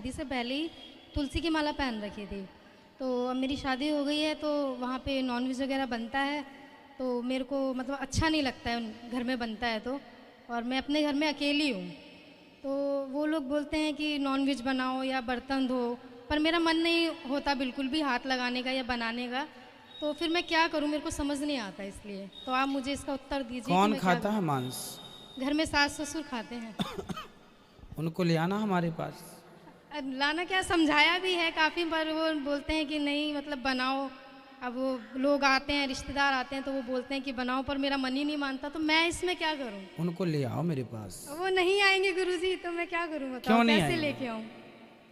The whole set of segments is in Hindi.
शादी से पहले ही तुलसी की माला पहन रखी थी। तो अब मेरी शादी हो गई है तो वहाँ पे नॉनवेज वगैरह बनता है तो मेरे को मतलब अच्छा नहीं लगता है, घर में बनता है तो। और मैं अपने घर में अकेली हूँ तो वो लोग बोलते हैं कि नॉनवेज बनाओ या बर्तन धो, पर मेरा मन नहीं होता बिल्कुल भी हाथ लगाने का या बनाने का। तो फिर मैं क्या करूँ, मेरे को समझ नहीं आता, इसलिए तो आप मुझे इसका उत्तर दीजिए। कौन खाता है मांस? घर में सास ससुर खाते हैं। उनको ले आना हमारे पास। अब लाना क्या, समझाया भी है काफ़ी बार, वो बोलते हैं कि नहीं मतलब बनाओ। अब वो लोग आते हैं, रिश्तेदार आते हैं तो वो बोलते हैं कि बनाओ, पर मेरा मन ही नहीं मानता, तो मैं इसमें क्या करूं? उनको ले आओ मेरे पास। वो नहीं आएंगे गुरुजी, तो मैं क्या करूं बताओ? क्यों नहीं कैसे आएंगे? लेके आऊं?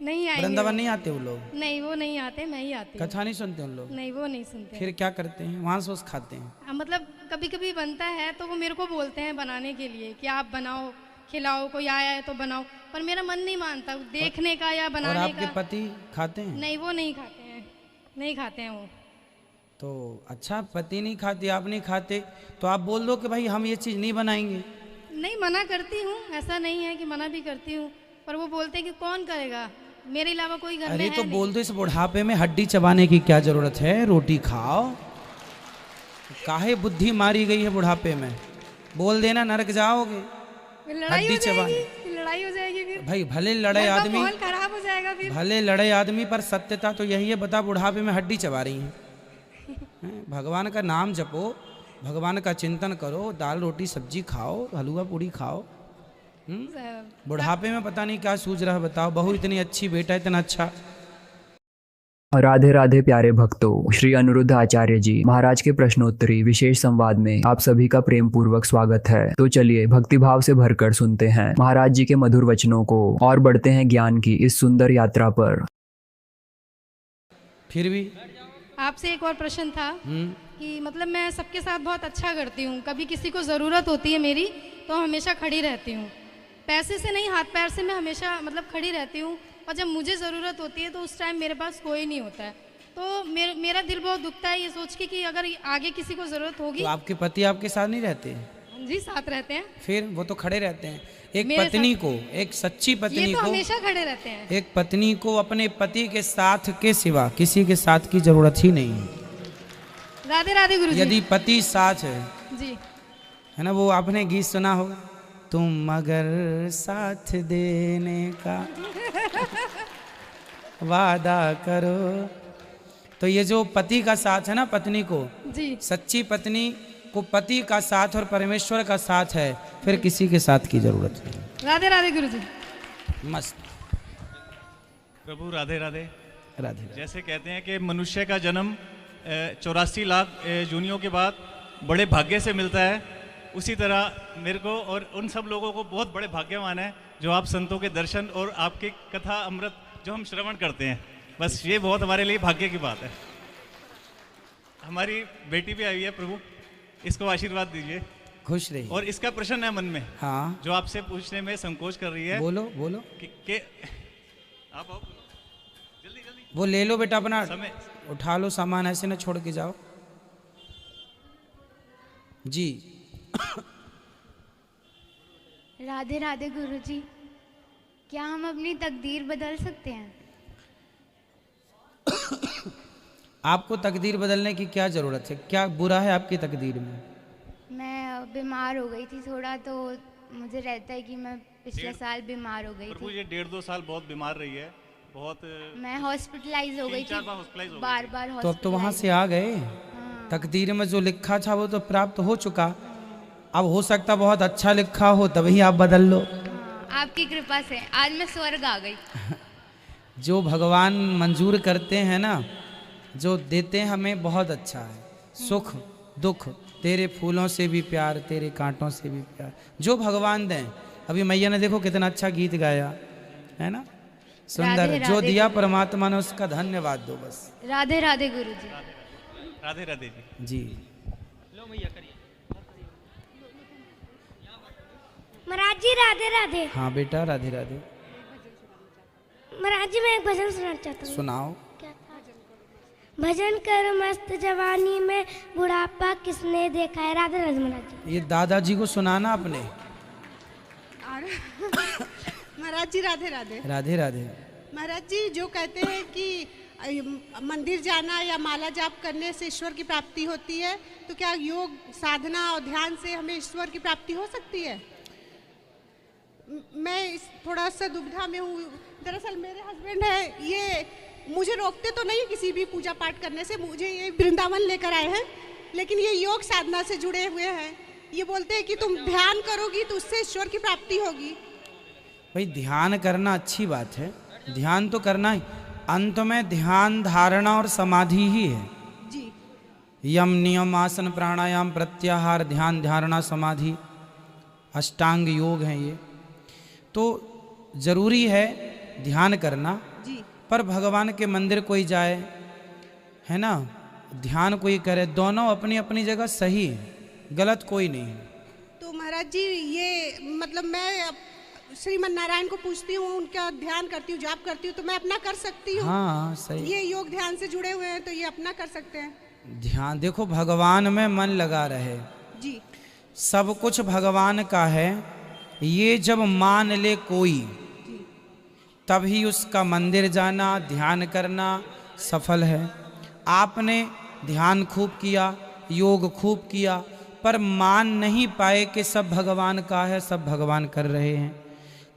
नहीं आएंगे। वृंदावन नहीं आते वो लोग? नहीं, वो नहीं आते, मैं ही आती हूँ। कथा नहीं सुनते उन लोग? नहीं, वो नहीं सुनते। फिर क्या करते हैं? मांस वांस खाते हैं? मतलब कभी कभी बनता है तो वो मेरे को बोलते हैं बनाने के लिए कि आप बनाओ, खिलाओ, कोई आया है तो बनाओ, पर मेरा मन नहीं मानता देखने का या और बनाने आपके का। पति खाते हैं? नहीं, वो नहीं खाते हैं, नहीं खाते हैं वो। तो अच्छा, पति नहीं खाते, आप नहीं खाते, तो आप बोल दो कि भाई हम ये चीज़ नहीं बनाएंगे। नहीं, मना करती हूँ, ऐसा नहीं है कि मना भी करती हूँ, पर वो बोलते हैं कि कौन करेगा, मेरे अलावा कोई घर में अरे है तो नहीं। बोल दो, इस बुढ़ापे में हड्डी चबाने की क्या जरूरत है, रोटी खाओ। काहे बुद्धि मारी गई है बुढ़ापे में? बोल देना नरक जाओगे। फिर लड़ाई हो हड्डी चबाने। जाएगी, फिर लड़ाई हो जाएगी, फिर भाई भले लड़े घर का आदमी, माहौल खराब हो जाएगा फिर। भले लड़े आदमी, पर सत्यता तो यही है, बता बुढ़ापे में हड्डी चबा रही हैं। भगवान का नाम जपो, भगवान का चिंतन करो, दाल रोटी सब्जी खाओ, हलवा पूड़ी खाओ। बुढ़ापे में पता नहीं क्या सूझ रहा है, बताओ। बहू इतनी अच्छी, बेटा इतना अच्छा। राधे राधे प्यारे भक्तों, श्री अनिरुद्ध आचार्य जी महाराज के प्रश्नोत्तरी विशेष संवाद में आप सभी का प्रेम पूर्वक स्वागत है। तो चलिए भक्तिभाव से भरकर सुनते हैं महाराज जी के मधुर वचनों को और बढ़ते हैं ज्ञान की इस सुंदर यात्रा पर। फिर भी आपसे एक और प्रश्न था कि मतलब मैं सबके साथ बहुत अच्छा करती हूँ, कभी किसी को ज़रूरत होती है मेरी तो हमेशा खड़ी रहती हूँ, पैसे से नहीं हाथ पैर से मैं हमेशा मतलब खड़ी रहती हूँ। और जब मुझे ज़रूरत होती है तो उस टाइम मेरे पास कोई नहीं होता है, तो मेरा दिल बहुत दुखता है ये सोच के कि अगर आगे किसी को ज़रूरत होगी। तो आपके पति आपके साथ नहीं रहते? जी, साथ रहते हैं। फिर वो तो खड़े रहते हैं। एक मेरे पत्नी को, एक सच्ची पत्नी ये तो को, हमेशा खड़े रहते हैं। एक पत्नी को अपने पति के साथ के सिवा किसी के साथ की जरूरत ही नहीं है। राधे राधे गुरुजी। यदि पति साथ है जी, है ना, वो आपने गीत सुना होगा, तुम अगर साथ देने का वादा करो। तो ये जो पति का साथ है ना, पत्नी को, जी, सच्ची पत्नी को पति का साथ और परमेश्वर का साथ है, फिर किसी के साथ की जरूरत नहीं। राधे राधे गुरुजी। मस्त। प्रभु राधे राधे। राधे राधे। जैसे कहते हैं कि मनुष्य का जन्म 84 लाख जूनियों के बाद बड़े भाग्य से मिलता है, उसी तरह मेरे को और उन सब लोगों को बहुत बड़े भाग्यवान है जो आप संतों के दर्शन और आपकी कथा अमृत जो हम श्रवण करते हैं, बस ये बहुत हमारे लिए भाग्य की बात है। हमारी बेटी भी आई है प्रभु, इसको आशीर्वाद दीजिए। खुश रहिए। और इसका प्रश्न है मन में, हाँ जो आपसे पूछने में संकोच कर रही है। बोलो बोलो। कि आप आओ, जल्दी जल्दी। वो ले लो बेटा, अपना समय उठा लो सामान, ऐसे ना छोड़ के जाओ जी। राधे राधे गुरुजी, क्या हम अपनी तकदीर बदल सकते हैं? आपको तकदीर बदलने की क्या जरूरत है? क्या बुरा है आपकी तकदीर में? मैं बीमार हो गई थी थोड़ा, तो मुझे रहता है कि मैं पिछले साल बीमार हो गई प्रभु थी। ये 1.5-2 साल बहुत बीमार रही है, बहुत। मैं हॉस्पिटलाइज हो गई 3-4 थी, बार hospitalize हो गई बार थी। बार तो अब तो वहां से आ गए। तकदीर में जो लिखा था वो तो प्राप्त हो चुका। अब हो सकता बहुत अच्छा लिखा हो, तभी आप बदल लो। आपकी कृपा से आज मैं स्वर्ग आ गई। जो भगवान मंजूर करते हैं ना, जो देते हैं हमें, बहुत अच्छा है। सुख दुख, तेरे फूलों से भी प्यार, तेरे कांटों से भी प्यार, जो भगवान दें। अभी मैया ने देखो कितना अच्छा गीत गाया है ना, सुंदर। राधे जो राधे दिया परमात्मा ने उसका धन्यवाद दो बस। राधे राधे गुरुजी। राधे राधे जी। जी महाराज जी राधे राधे। हाँ बेटा, राधे राधे। महाराज जी मैं एक भजन सुनाना चाहता हूँ। सुनाओ। क्या था? भजन कर मस्त जवानी में बुढ़ापा किसने देखा है। राधे राधे महाराज जी। ये दादाजी को सुनाना अपने। महाराज जी राधे राधे। राधे राधे। महाराज जी, जो कहते हैं कि मंदिर जाना या माला जाप करने से ईश्वर की प्राप्ति होती है, तो क्या योग साधना और ध्यान से हमें ईश्वर की प्राप्ति हो सकती है? मैं थोड़ा सा दुविधा में हूँ। दरअसल मेरे हस्बैंड है, ये मुझे रोकते तो नहीं किसी भी पूजा पाठ करने से, मुझे ये वृंदावन लेकर आए हैं, लेकिन ये योग साधना से जुड़े हुए हैं। ये बोलते हैं कि तुम ध्यान करोगी तो उससे ईश्वर की प्राप्ति होगी। भाई ध्यान करना अच्छी बात है, ध्यान तो करना ही, अंत में ध्यान धारणा और समाधि ही है जी। यम नियम आसन प्राणायाम प्रत्याहार ध्यान धारणा समाधि अष्टांग योग हैं ये। तो जरूरी है ध्यान करना जी। पर भगवान के मंदिर कोई जाए, है ना, ध्यान कोई करे, दोनों अपनी अपनी जगह सही है, गलत कोई नहीं है। तो महाराज जी, ये मतलब मैं श्रीमन नारायण को पूछती हूँ, उनका ध्यान करती हूँ, जाप करती हूँ, तो मैं अपना कर सकती हूँ? हाँ सही। ये योग ध्यान से जुड़े हुए हैं तो ये अपना कर सकते हैं? ध्यान देखो, भगवान में मन लगा रहे जी। सब कुछ भगवान का है, ये जब मान ले कोई तभी उसका मंदिर जाना ध्यान करना सफल है। आपने ध्यान खूब किया, योग खूब किया, पर मान नहीं पाए कि सब भगवान का है, सब भगवान कर रहे हैं,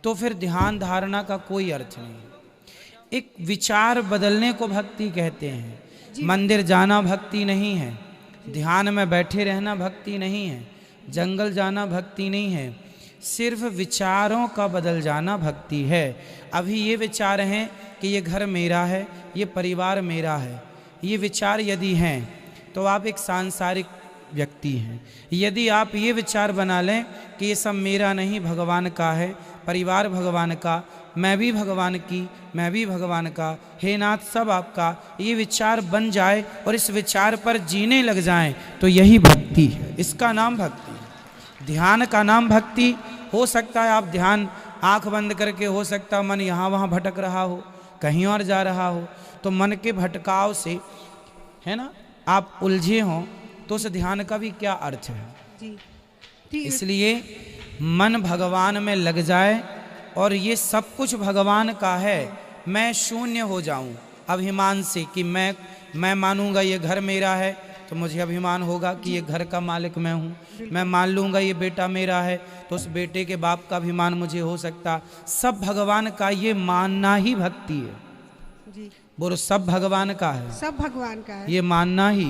तो फिर ध्यान धारणा का कोई अर्थ नहीं। एक विचार बदलने को भक्ति कहते हैं। मंदिर जाना भक्ति नहीं है, ध्यान में बैठे रहना भक्ति नहीं है, जंगल जाना भक्ति नहीं है, सिर्फ विचारों का बदल जाना भक्ति है। अभी ये विचार हैं कि ये घर मेरा है, ये परिवार मेरा है, ये विचार यदि हैं तो आप एक सांसारिक व्यक्ति हैं। यदि आप ये विचार बना लें कि ये सब मेरा नहीं, भगवान का है, परिवार भगवान का, मैं भी भगवान की, मैं भी भगवान का, हे नाथ सब आपका, ये विचार बन जाए और इस विचार पर जीने लग जाएं तो यही भक्ति है। इसका नाम भक्ति है। ध्यान का नाम भक्ति। हो सकता है आप ध्यान आंख बंद करके, हो सकता है मन यहाँ वहाँ भटक रहा हो, कहीं और जा रहा हो, तो मन के भटकाव से, है ना, आप उलझे हों तो उस ध्यान का भी क्या अर्थ है? जी। इसलिए मन भगवान में लग जाए और ये सब कुछ भगवान का है, मैं शून्य हो जाऊं अभिमान से कि मैं मानूंगा ये घर मेरा है तो मुझे अभिमान होगा कि ये घर का मालिक मैं हूँ। मैं मान लूँगा ये बेटा मेरा है तो उस बेटे के बाप का अभिमान मुझे हो सकता। सब भगवान का, ये मानना ही भक्ति है। जी। बोलो, सब भगवान का है, सब भगवान का है, ये मानना ही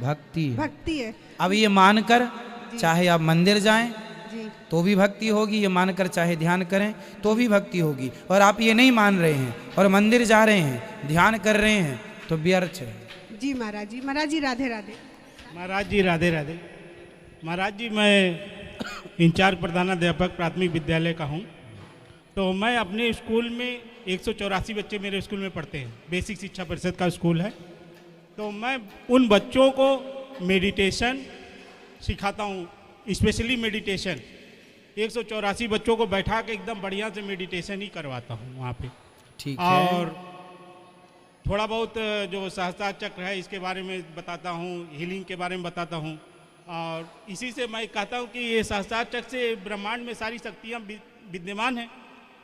भक्ति है। भक्ति है। अब ये मानकर चाहे आप मंदिर जाएं जी। तो भी भक्ति होगी, ये मानकर चाहे ध्यान करें तो भी भक्ति होगी। और आप ये नहीं मान रहे हैं और मंदिर जा रहे हैं, ध्यान कर रहे हैं तो व्यर्थ है। जी महाराज जी। महाराज जी राधे राधे। महाराज जी राधे राधे। महाराज जी, मैं इंचार्ज प्रधानाध्यापक प्राथमिक विद्यालय का हूँ। तो मैं अपने स्कूल में 184 बच्चे मेरे स्कूल में पढ़ते हैं, बेसिक शिक्षा परिषद का स्कूल है। तो मैं उन बच्चों को मेडिटेशन सिखाता हूँ, स्पेशली मेडिटेशन। 184 बच्चों को बैठा के एकदम बढ़िया से मेडिटेशन ही करवाता हूँ वहाँ पे। ठीक है। और थोड़ा बहुत जो सहस्त्रार चक्र है इसके बारे में बताता हूँ, हीलिंग के बारे में बताता हूँ। और इसी से मैं कहता हूँ कि ये सहस्त्रार चक्र से ब्रह्मांड में सारी शक्तियाँ विद्यमान हैं।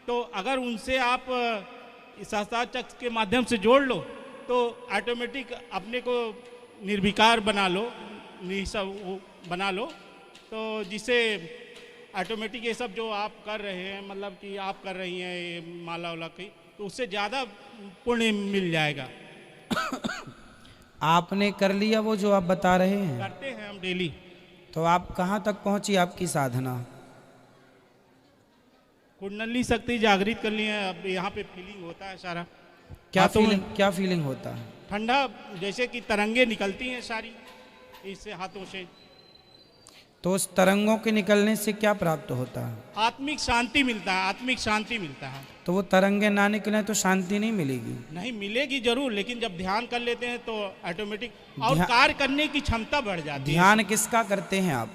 तो अगर उनसे आप सहस्त्रार चक्र के माध्यम से जोड़ लो तो ऑटोमेटिक अपने को निर्विकार बना लो, निःसव बना लो, तो जिससे ऑटोमेटिक ये सब जो आप कर रहे हैं, मतलब कि आप कर रही हैं ये माला वाला की, तो उससे ज़्यादा पुण्य मिल जाएगा। आपने कर लिया वो जो आप बता रहे हैं? करते हैं हम डेली। तो आप कहाँ तक पहुँची आपकी साधना? कुंडली शक्ति जागृत कर ली है। अब यहाँ पे फीलिंग होता है सारा। क्या फीलिंग होता है? ठंडा, जैसे कि तरंगे निकलती हैं सारी इससे हाथों से। तो उस तरंगों के निकलने से क्या प्राप्त होता है? आत्मिक शांति मिलता है, आत्मिक शांति मिलता है। तो वो तरंगे ना निकले तो शांति नहीं मिलेगी? नहीं मिलेगी जरूर, लेकिन जब ध्यान कर लेते हैं तो ऑटोमेटिक और कार्य करने की क्षमता बढ़ जाती है। ध्यान किसका करते हैं आप?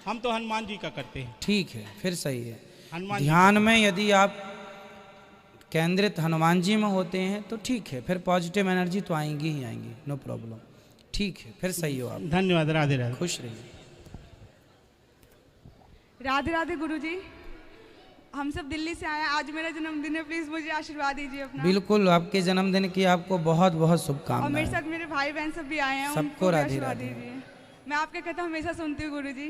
हम तो हनुमान जी का करते हैं। ठीक है, फिर सही है। ध्यान में यदि आप केंद्रित हनुमान जी में होते हैं तो ठीक है, फिर पॉजिटिव एनर्जी तो आएंगी ही आएंगी, नो प्रॉब्लम। ठीक है, फिर सही हो आप। धन्यवाद। राधे राधे। खुश रहिए। राधे राधे गुरुजी। हम सब दिल्ली से आए हैं, आज मेरा जन्मदिन है, प्लीज मुझे आशीर्वाद दीजिए अपना। बिल्कुल, आपके जन्मदिन की आपको बहुत बहुत और मेरे शुभकामनाएं। साथ मेरे भाई बहन सब भी आए हैं, सबको उनको भी राधे आशीर्वाद राधे। दीजिए। मैं आपके कथा हमेशा सुनती हूँ गुरुजी।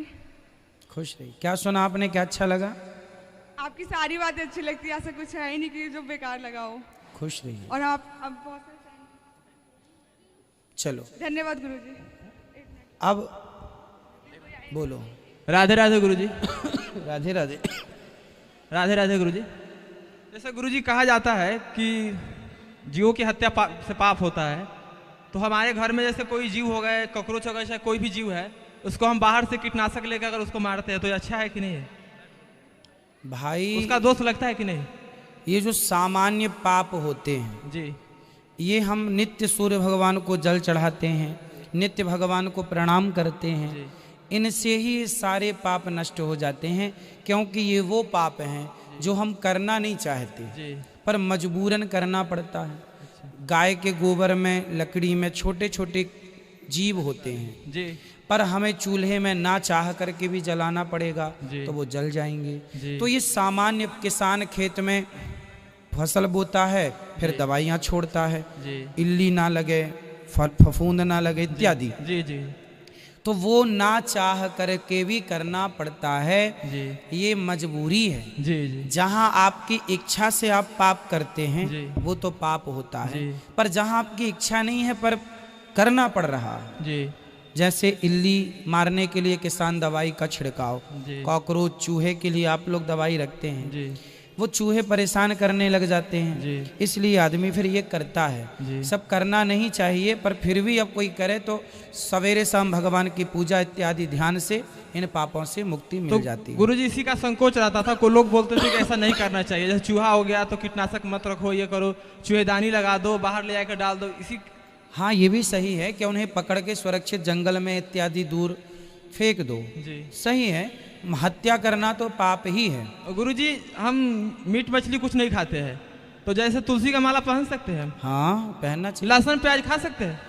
खुश रहिए। क्या सुना आपने, क्या अच्छा लगा? आपकी सारी बातें अच्छी लगती है, ऐसा कुछ है ही नहीं कि जो बेकार लगा हो। खुश रहिए। और आप अब बहुत सारे चलो, धन्यवाद गुरुजी। अब बोलो। राधे राधे गुरुजी। राधे राधे। राधे राधे गुरुजी। जैसे गुरुजी कहा जाता है कि जीवों की हत्या से पाप होता है, तो हमारे घर में जैसे कोई जीव हो गए, कॉकरोच हो गए, चाहे कोई भी जीव है, उसको हम बाहर से कीटनाशक लेकर अगर उसको मारते हैं तो ये अच्छा है कि नहीं है भाई? उसका दोष लगता है कि नहीं? ये जो सामान्य पाप होते हैं जी, ये हम नित्य सूर्य भगवान को जल चढ़ाते हैं, नित्य भगवान को प्रणाम करते हैं, इनसे ही सारे पाप नष्ट हो जाते हैं। क्योंकि ये वो पाप हैं जो हम करना नहीं चाहते पर मजबूरन करना पड़ता है। गाय के गोबर में, लकड़ी में छोटे छोटे जीव होते हैं जी, पर हमें चूल्हे में ना चाह करके भी जलाना पड़ेगा तो वो जल जाएंगे। तो ये सामान्य किसान खेत में फसल बोता है, फिर दवाइयाँ छोड़ता है, इल्ली ना लगे, फफूंद ना लगे इत्यादि। जी जी, तो वो ना चाह करके भी करना पड़ता है। ये मजबूरी है। जी जी, जहाँ आपकी इच्छा से आप पाप करते हैं वो तो पाप होता है, पर जहाँ आपकी इच्छा नहीं है पर करना पड़ रहा है, जी, जैसे इल्ली मारने के लिए किसान दवाई का छिड़काव, कॉकरोच चूहे के लिए आप लोग दवाई रखते हैं, वो चूहे परेशान करने लग जाते हैं, इसलिए आदमी फिर ये करता है। सब करना नहीं चाहिए पर फिर भी अब कोई करे तो सवेरे शाम भगवान की पूजा इत्यादि ध्यान से इन पापों से मुक्ति मिल जाती है। गुरुजी इसी का संकोच रहता था, कोई लोग बोलते थे कि ऐसा नहीं करना चाहिए, जैसे चूहा हो गया तो कीटनाशक मत रखो, ये करो, चूहेदानी लगा दो, बाहर ले जाकर डाल दो, इसी। हाँ, ये भी सही है कि उन्हें पकड़ के सुरक्षित जंगल में इत्यादि दूर फेंक दो, सही है। हत्या करना तो पाप ही है। गुरुजी हम मीट मछली कुछ नहीं खाते हैं, तो जैसे तुलसी का माला पहन सकते हैं? हाँ, पहनना चाहिए। लहसुन प्याज खा सकते हैं?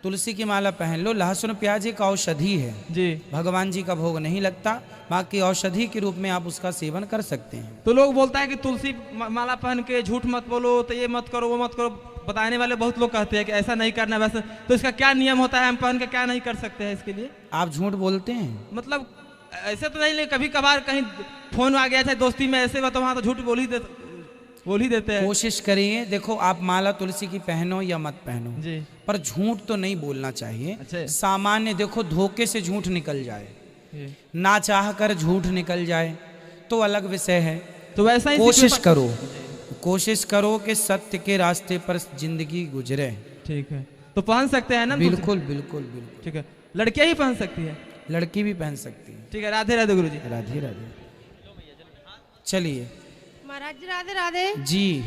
तुलसी की माला पहन लो। लहसुन प्याज एक औषधि है जी, भगवान जी का भोग नहीं लगता, बाकी औषधि के रूप में आप उसका सेवन कर सकते हैं। तो लोग बोलता है कि तुलसी माला पहन के झूठ मत बोलो, तो ये मत करो, वो मत करो, बताने वाले बहुत लोग कहते हैं कि ऐसा नहीं करना वैसे, तो इसका क्या नियम होता है, हम पहन के क्या नहीं कर सकते हैं इसके लिए? आप झूठ बोलते हैं? मतलब ऐसे तो नहीं, लेकिन कभी कभार कहीं फोन आ गया, चाहे दोस्ती में ऐसे बात, वहाँ तो झूठ बोल ही देते हैं। कोशिश करिए, देखो आप माला तुलसी की पहनो या मत पहनो जी, पर झूठ तो नहीं बोलना चाहिए। अच्छा। सामान्य देखो, धोखे से झूठ निकल जाए, ना चाह कर झूठ निकल जाए तो अलग विषय है। तो वैसा ही कोशिश करो कि सत्य के रास्ते पर जिंदगी गुजरे। ठीक है, तो पहन सकते हैं ना? बिल्कुल बिल्कुल बिल्कुल। ठीक है, लड़कियां ही पहन सकती है? लड़की भी पहन सकती है। ठीक है, राधे राधे गुरुजी। राधे राधे। चलिए महाराज जी, राधे राधे जी।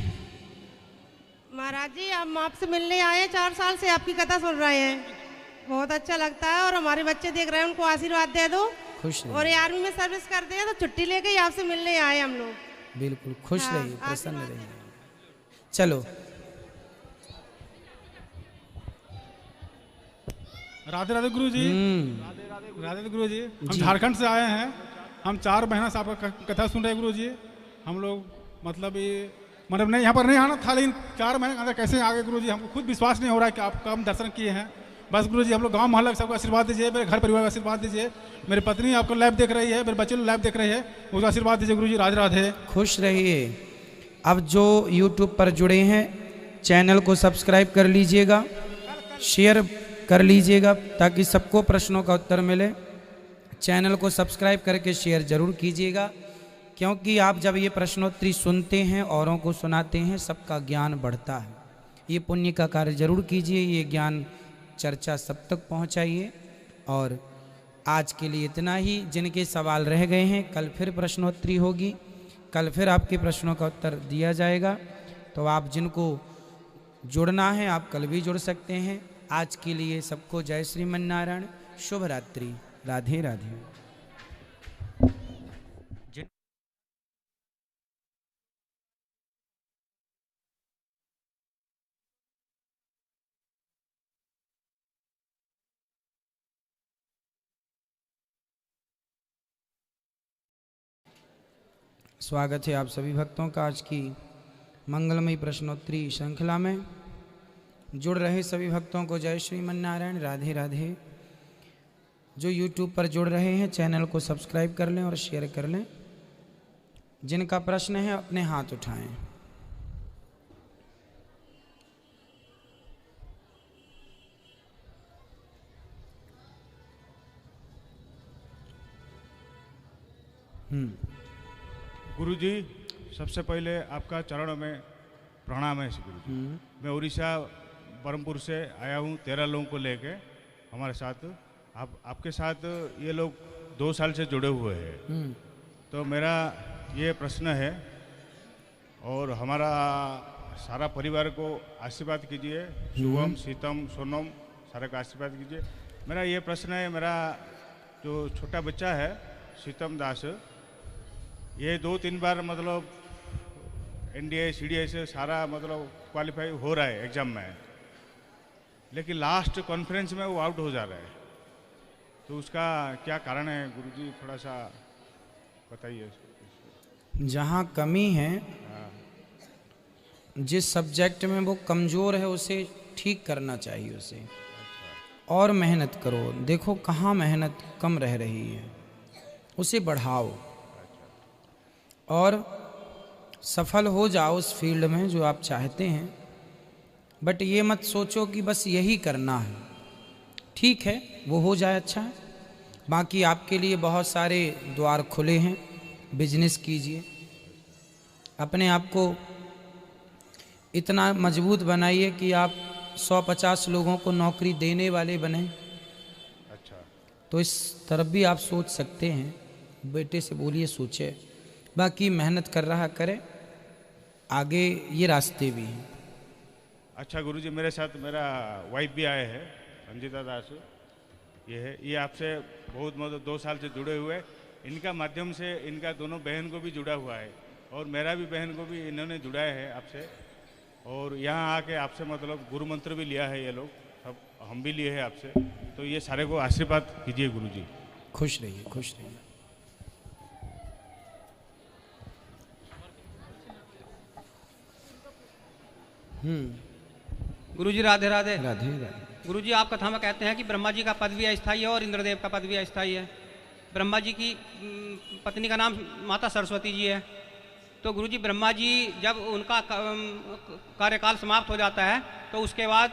महाराज जी, हम आपसे मिलने आए हैं, 4 साल से आपकी कथा सुन रहे हैं, बहुत अच्छा लगता है, और हमारे बच्चे देख रहे हैं, उनको आशीर्वाद दे दो। खुश रहिए। और ये आर्मी में सर्विस करते हैं तो छुट्टी लेके ही आपसे मिलने आए हम लोग। बिल्कुल खुश हाँ, रहिए, प्रसन्न रहिए। चलो राधे राधे गुरु जी। राधे गुरु जी, हम झारखंड से आए हैं, हम 4 महीना से आपका कथा सुन रहे हैं गुरु जी। हम लोग मतलब नहीं, यहाँ पर नहीं आना था, लेकिन 4 महीने के अंदर कैसे आ गए गुरु जी, हमको खुद विश्वास नहीं हो रहा है कि आपका हम दर्शन किए हैं। बस गुरु जी, हम लोग गाँव मोहल्ला सबको आशीर्वाद दीजिए, मेरे घर परिवार का आशीर्वाद दीजिए, मेरी पत्नी आपको लाइव देख रही है, मेरे बच्चे लोग लाइव देख रहे हैं, उसका आशीर्वाद दीजिए गुरु जी। राधे राधे। खुश रहिए। अब जो YouTube पर जुड़े हैं चैनल को सब्सक्राइब कर लीजिएगा, शेयर कर लीजिएगा ताकि सबको प्रश्नों का उत्तर मिले। चैनल को सब्सक्राइब करके शेयर जरूर कीजिएगा, क्योंकि आप जब ये प्रश्नोत्तरी सुनते हैं, औरों को सुनाते हैं, सबका ज्ञान बढ़ता है। ये पुण्य का कार्य जरूर कीजिए, ये ज्ञान चर्चा सब तक पहुंचाइए। और आज के लिए इतना ही। जिनके सवाल रह गए हैं, कल फिर प्रश्नोत्तरी होगी, कल फिर आपके प्रश्नों का उत्तर दिया जाएगा। तो आप जिनको जुड़ना है आप कल भी जुड़ सकते हैं। आज के लिए सबको जय श्रीमन नारायण, शुभ रात्रि, राधे राधे। स्वागत है आप सभी भक्तों का आज की मंगलमयी प्रश्नोत्तरी श्रृंखला में। जुड़ रहे सभी भक्तों को जय श्रीमन नारायण, राधे राधे। जो YouTube पर जुड़ रहे हैं चैनल को सब्सक्राइब कर लें और शेयर कर लें। जिनका प्रश्न है अपने हाथ उठाएं। गुरुजी, सबसे पहले आपका चरणों में प्रणाम है गुरुजी। मैं उड़ीसा बरमपुर से आया हूँ 13 लोगों को लेके हमारे साथ। आपके साथ ये लोग 2 साल से जुड़े हुए हैं। तो मेरा ये प्रश्न है और हमारा सारा परिवार को आशीर्वाद कीजिए। शुभम, शीतम, सोनम सारे का आशीर्वाद कीजिए। मेरा ये प्रश्न है, मेरा जो छोटा बच्चा है शीतम दास, ये 2-3 बार मतलब NDA CDA से सारा मतलब क्वालिफाई हो रहा है एग्ज़ाम में, लेकिन लास्ट कॉन्फ्रेंस में वो आउट हो जा रहा है। तो उसका क्या कारण है गुरुजी, थोड़ा सा बताइए। जहाँ कमी है, जिस सब्जेक्ट में वो कमज़ोर है उसे ठीक करना चाहिए उसे। और मेहनत करो, देखो कहाँ मेहनत कम रह रही है उसे बढ़ाओ और सफल हो जाओ उस फील्ड में जो आप चाहते हैं। बट ये मत सोचो कि बस यही करना है। ठीक है, वो हो जाए अच्छा है। बाकी आपके लिए बहुत सारे द्वार खुले हैं। बिजनेस कीजिए, अपने आप को इतना मजबूत बनाइए कि आप 100-50 लोगों को नौकरी देने वाले बने। अच्छा, तो इस तरफ भी आप सोच सकते हैं। बेटे से बोलिए सोचे। बाकी मेहनत कर रहा करे, आगे ये रास्ते भी हैं। अच्छा गुरुजी, मेरे साथ मेरा वाइफ भी आए हैं, संजीता दास। ये है, ये आपसे बहुत मतलब 2 साल से जुड़े हुए। इनका माध्यम से इनका दोनों बहन को भी जुड़ा हुआ है और मेरा भी बहन को भी इन्होंने जुड़ाया है आपसे। और यहाँ आके आपसे मतलब गुरु मंत्र भी लिया है ये लोग सब, हम भी लिए हैं आपसे। तो ये सारे को आशीर्वाद कीजिए गुरुजी। खुश रहिए, खुश रहिए। गुरुजी राधे राधे। राधे राधे। गुरुजी, आप कथा में कहते हैं कि ब्रह्मा जी का पद भी अस्थायी है और इंद्रदेव का पद भी अस्थायी है। ब्रह्मा जी की पत्नी का नाम माता सरस्वती जी है। तो गुरुजी, ब्रह्मा जी जब उनका कार्यकाल समाप्त हो जाता है तो उसके बाद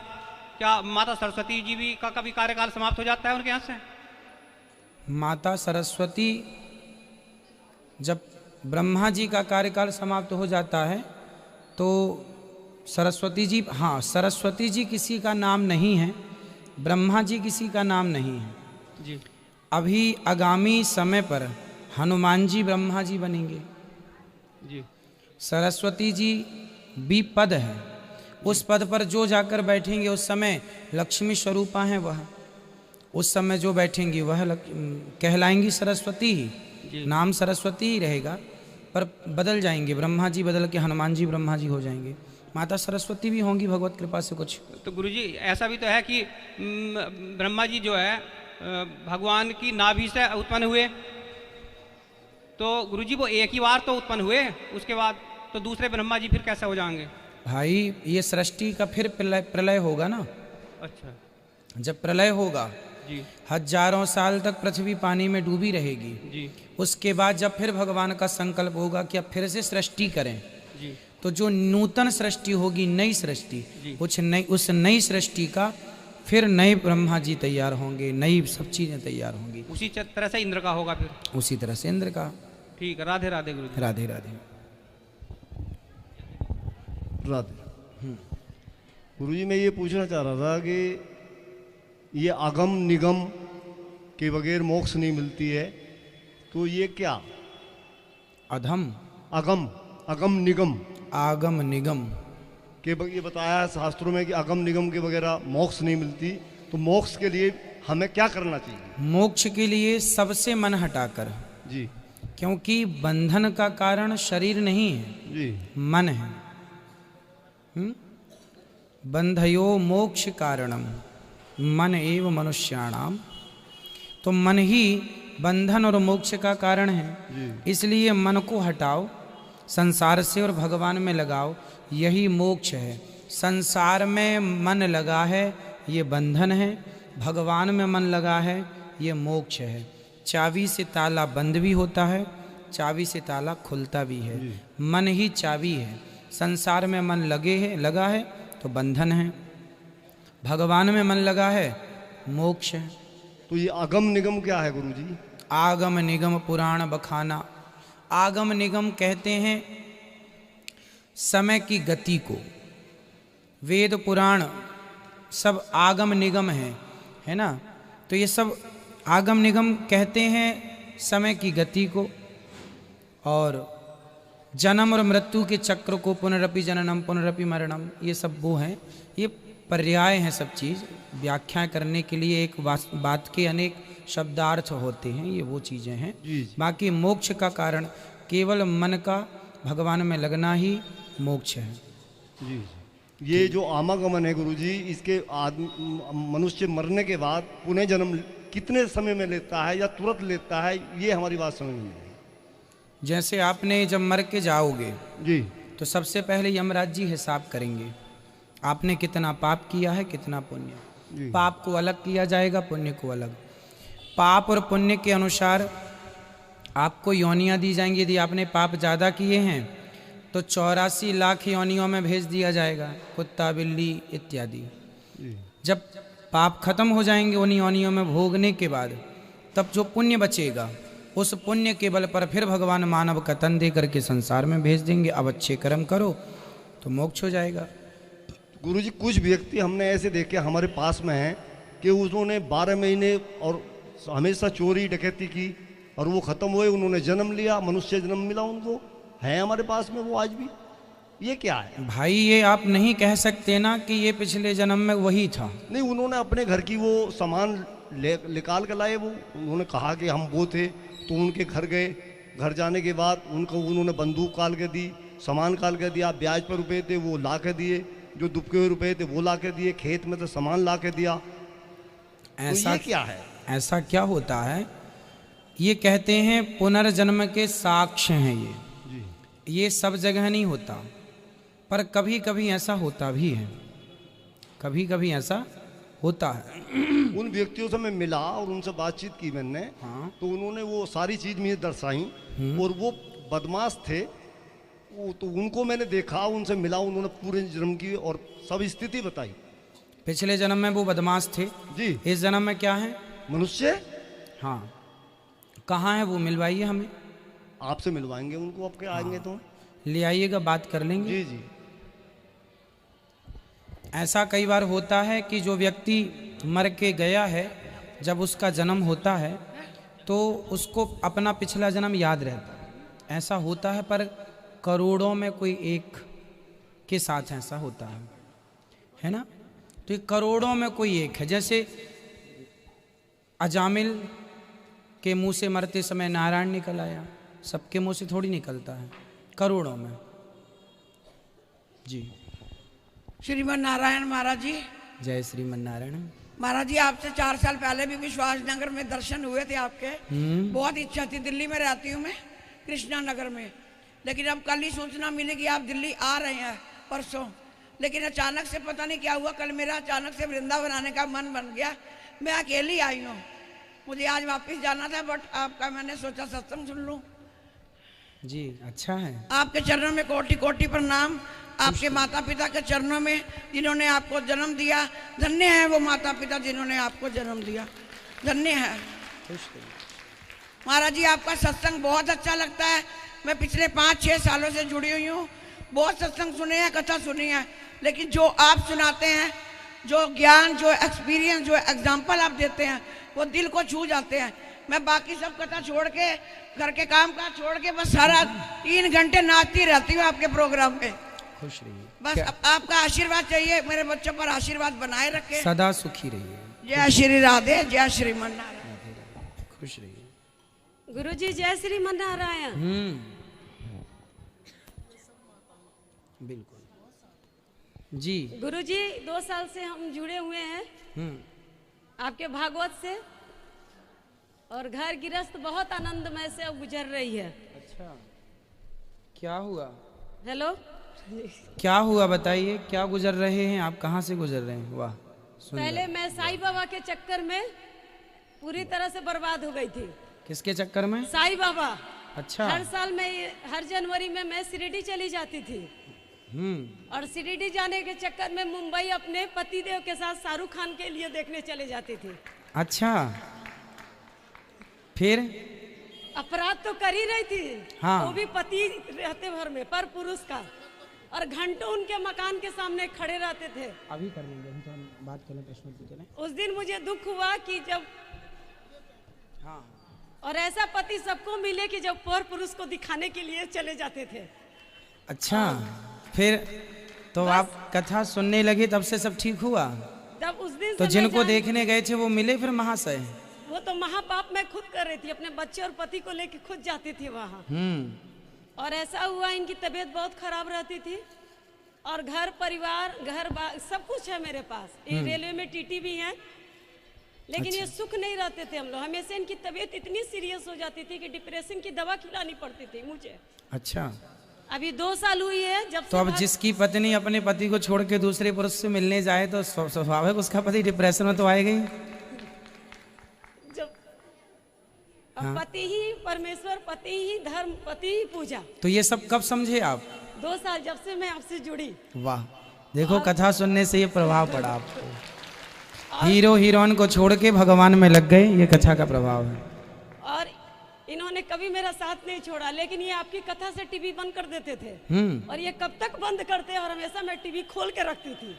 क्या माता सरस्वती जी भी का कभी कार्यकाल समाप्त हो जाता है उनके यहाँ से? माता सरस्वती जब ब्रह्मा जी का कार्यकाल समाप्त हो जाता है तो सरस्वती जी, हाँ, सरस्वती जी किसी का नाम नहीं है, ब्रह्मा जी किसी का नाम नहीं है जी। अभी आगामी समय पर हनुमान जी ब्रह्मा जी बनेंगे जी। सरस्वती जी भी पद है, उस पद पर जो जाकर बैठेंगे उस समय लक्ष्मी स्वरूपा हैं वह। उस समय जो बैठेंगी वह कहलाएंगी सरस्वती ही। नाम सरस्वती ही रहेगा, पर बदल जाएंगे। ब्रह्मा जी बदल के हनुमान जी ब्रह्मा जी हो जाएंगे। माता सरस्वती भी होंगी भगवत कृपा से कुछ। तो गुरुजी, ऐसा भी तो है कि ब्रह्मा जी जो है भगवान की नाभि से उत्पन्न हुए। तो गुरुजी, वो एक ही बार तो उत्पन्न हुए, उसके बाद तो दूसरे ब्रह्मा जी फिर कैसे हो जाएंगे? भाई, ये सृष्टि का फिर प्रलय होगा ना। अच्छा। जब प्रलय होगा जी, हजारों साल तक पृथ्वी पानी में डूबी रहेगी जी। उसके बाद जब फिर भगवान का संकल्प होगा कि अब फिर से सृष्टि करें जी, तो जो नूतन सृष्टि होगी, नई सृष्टि, उस नई सृष्टि का फिर नए ब्रह्मा जी तैयार होंगे, नई सब चीजें तैयार होंगी। उसी तरह से इंद्र का होगा फिर। उसी तरह से इंद्र का। ठीक है, राधे राधे गुरुजी। राधे राधे। राधे। गुरुजी, मैं ये पूछना चाह रहा था कि ये अगम निगम के बगैर मोक्ष नहीं मिलती है, तो ये क्या? अधम, अगम, अगम निगम, आगम निगम के ये बताया है शास्त्रों में कि अगम निगम के बगैर मोक्ष नहीं मिलती। तो मोक्ष के लिए हमें क्या करना चाहिए? मोक्ष के लिए सबसे मन हटाकर जी, क्योंकि बंधन का कारण शरीर नहीं है जी, मन है। बंधयो मोक्ष कारणम मन एव मनुष्याणाम। तो मन ही बंधन और मोक्ष का कारण है। इसलिए मन को हटाओ संसार से और भगवान में लगाओ, यही मोक्ष है। संसार में मन लगा है ये बंधन है, भगवान में मन लगा है ये मोक्ष है। चाबी से ताला बंद भी होता है, चाबी से ताला खुलता भी है। मन ही चाबी है। संसार में मन लगा है तो बंधन है, भगवान में मन लगा है मोक्ष है। तो ये आगम निगम क्या है गुरुजी? आगम निगम पुराण बखाना। आगम निगम कहते हैं समय की गति को। वेद पुराण सब आगम निगम है ना। तो ये सब आगम निगम कहते हैं समय की गति को, और जन्म और मृत्यु के चक्र को, पुनरपि जननम पुनरपि मरणम, ये सब वो हैं। ये पर्याय हैं सब चीज़। व्याख्या करने के लिए एक बात के अनेक शब्दार्थ होते हैं, ये वो चीज़ें हैं। बाकी मोक्ष का कारण केवल मन का भगवान में लगना ही मोक्ष है। जी। ये जो आमागमन है गुरुजी, इसके मनुष्य मरने के बाद पुनः जन्म कितने समय में लेता है या तुरंत लेता है, ये हमारी बात समझ में नहीं आई। जैसे आपने जब मर के जाओगे जी, तो सबसे पहले यमराज जी हिसाब करेंगे आपने कितना पाप किया है, कितना पुण्य। पाप को अलग किया जाएगा, पुण्य को अलग। पाप और पुण्य के अनुसार आपको योनियां दी जाएंगी। यदि आपने पाप ज़्यादा किए हैं तो 84 लाख योनियों में भेज दिया जाएगा, कुत्ता बिल्ली इत्यादि। जब पाप खत्म हो जाएंगे उन योनियों में भोगने के बाद, तब जो पुण्य बचेगा उस पुण्य के बल पर फिर भगवान मानव का तन दे करके संसार में भेज देंगे। अब अच्छे कर्म करो तो मोक्ष हो जाएगा। गुरुजी, कुछ व्यक्ति हमने ऐसे देखे हमारे पास में हैं कि उन्होंने 12 महीने और हमेशा चोरी डकैती की और वो ख़त्म हुए, उन्होंने जन्म लिया, मनुष्य जन्म मिला उनको, है हमारे पास में वो आज भी। ये क्या है भाई? ये आप नहीं कह सकते ना कि ये पिछले जन्म में वही था। नहीं, उन्होंने अपने घर की वो सामान निकाल कर लाए। वो उन्होंने कहा कि हम वो थे, तो उनके घर गए। घर जाने के बाद उन्होंने बंदूक काल के दी, सामान काल के दिया, ब्याज पर रुपए थे वो ला के दिए, जो दुबके हुए रुपए थे वो ला के दिए, खेत में तो सामान ला के दिया। ऐसा तो ये क्या है? ऐसा क्या होता है? ये कहते हैं पुनर्जन्म के साक्ष्य हैं ये सब जगह नहीं होता, पर कभी कभी ऐसा होता भी है, कभी कभी ऐसा होता है। उन व्यक्तियों से मैं मिला और उनसे बातचीत की मैंने। हाँ। तो उन्होंने वो सारी चीज़ मुझे दर्शाई और वो बदमाश थे। तो उनको मैंने देखा, उनसे मिला, उन्होंने पूरे जन्म की और सब स्थिति बताई। पिछले जन्म में वो बदमाश थे जी, इस जन्म में क्या है? मनुष्य। हाँ, कहाँ है वो? मिलवाइए हमें। आपसे मिलवाएंगे उनको, आपके आएंगे तो ले आइएगा, बात कर लेंगे। जी जी। ऐसा कई बार होता है कि जो व्यक्ति मर के गया है, जब उसका जन्म होता है तो उसको अपना पिछला जन्म याद रहता है। ऐसा होता है, पर करोड़ों में कोई एक के साथ ऐसा होता है ना। तो ये करोड़ों में कोई एक है। जैसे अजामिल के मुंह से मरते समय नारायण निकल आया, सबके मुंह से थोड़ी निकलता है, करोड़ों में। जी। श्रीमन नारायण महाराज जी। जय श्रीमन नारायण। महाराज जी, आपसे 4 साल पहले भी विश्वास नगर में दर्शन हुए थे आपके। बहुत इच्छा थी, दिल्ली में रहती हूँ मैं, कृष्णा नगर में। लेकिन अब कल ही सूचना मिली कि आप दिल्ली आ रहे हैं परसों। लेकिन अचानक से पता नहीं क्या हुआ, कल मेरा अचानक से वृंदावन आने का मन बन गया। मैं अकेली आई हूँ, मुझे आज वापस जाना था, बट आपका मैंने सोचा सत्संग सुन लूँ। जी, अच्छा है। आपके चरणों में कोटि कोटि प्रणाम। आपके माता पिता के चरणों में जिन्होंने आपको जन्म दिया, धन्य है वो माता पिता जिन्होंने आपको जन्म दिया, धन्य है। महाराज जी, आपका सत्संग बहुत अच्छा लगता है। मैं पिछले 5-6 सालों से जुड़ी हुई हूँ, बहुत सत्संग सुने हैं, कथा सुनी है, लेकिन जो आप सुनाते हैं, जो ज्ञान, जो एक्सपीरियंस, जो एग्जाम्पल आप देते हैं, वो दिल को छू जाते हैं। मैं बाकी सब कथा छोड़ के, घर के काम काज छोड़ के बस सारा 3 घंटे नाचती रहती हूँ आपके प्रोग्राम में। खुश रहिए। बस आपका आशीर्वाद चाहिए, मेरे बच्चों पर आशीर्वाद बनाए रखे, सदा सुखी रहिए। जय श्री राधे, जय श्रीमन नारायण। खुश रहिए। गुरुजी, जय श्रीमन नारायण। बिल्कुल जी। गुरुजी, 2 साल से हम जुड़े हुए हैं आपके भागवत से, और घर गृहस्थ बहुत आनंदमय से गुजर रही है। अच्छा। क्या हुआ? हेलो। क्या हुआ बताइए, क्या गुजर रहे हैं आप, कहाँ से गुजर रहे हैं? वाह सुंदर। पहले मैं साईं बाबा के चक्कर में पूरी तरह से बर्बाद हो गई थी। किसके चक्कर में? साईं बाबा। अच्छा। हर साल मैं हर जनवरी में मैं शिरडी चली जाती थी। और शिरडी जाने के चक्कर में मुंबई अपने पतिदेव के साथ शाहरुख खान के लिए देखने चले जाती थी। अच्छा, फिर? अपराध तो कर ही रही थी। हाँ। वो भी पति रहते भर में, पर पुरुष का, और घंटों उनके मकान के सामने खड़े रहते थे। अभी कर लेंगे, अभी तो हम बात करें, प्रश्न पूछें। उस दिन मुझे दुख हुआ कि जब हाँ, और ऐसा पति सबको मिले कि जब पर पुरुष को दिखाने के लिए चले जाते थे। अच्छा, फिर तो आप कथा सुनने लगे, तब से सब ठीक हुआ? जब उस दिन तो से जिनको देखने गए थे वो मिले फिर महाशय? वो तो महापाप मैं खुद कर रही थी, अपने बच्चे और पति को लेके खुद जाती थी वहाँ। और ऐसा हुआ, इनकी तबीयत बहुत खराब रहती थी और घर परिवार सब कुछ है मेरे पास। रेलवे में टीटी भी है, लेकिन अच्छा। ये सुख नहीं रहते थे हम लोग। हमेशा इनकी तबीयत इतनी सीरियस हो जाती थी कि डिप्रेशन की दवा खिलानी पड़ती थी मुझे। अच्छा, अभी 2 साल हुई है जब तो अब जिसकी पत्नी अपने पति को छोड़ के दूसरे पुरुष से मिलने जाए तो स्वाभाविक उसका पति डिप्रेशन में तो आएगा ही। जब हाँ। पति ही परमेश्वर, पति ही धर्म, पति ही पूजा। तो ये सब कब समझे आप? 2 साल जब से मैं आपसे जुड़ी। वाह, देखो कथा सुनने से ये प्रभाव पड़ा आपको। हीरो हीरोइन को छोड़ के भगवान में लग गए, ये कथा का प्रभाव है। और इन्होंने कभी मेरा साथ नहीं छोड़ा, लेकिन ये आपकी कथा से टीवी बंद कर देते थे। और ये कब तक बंद करते, और हमेशा मैं टीवी खोल के रखती थी।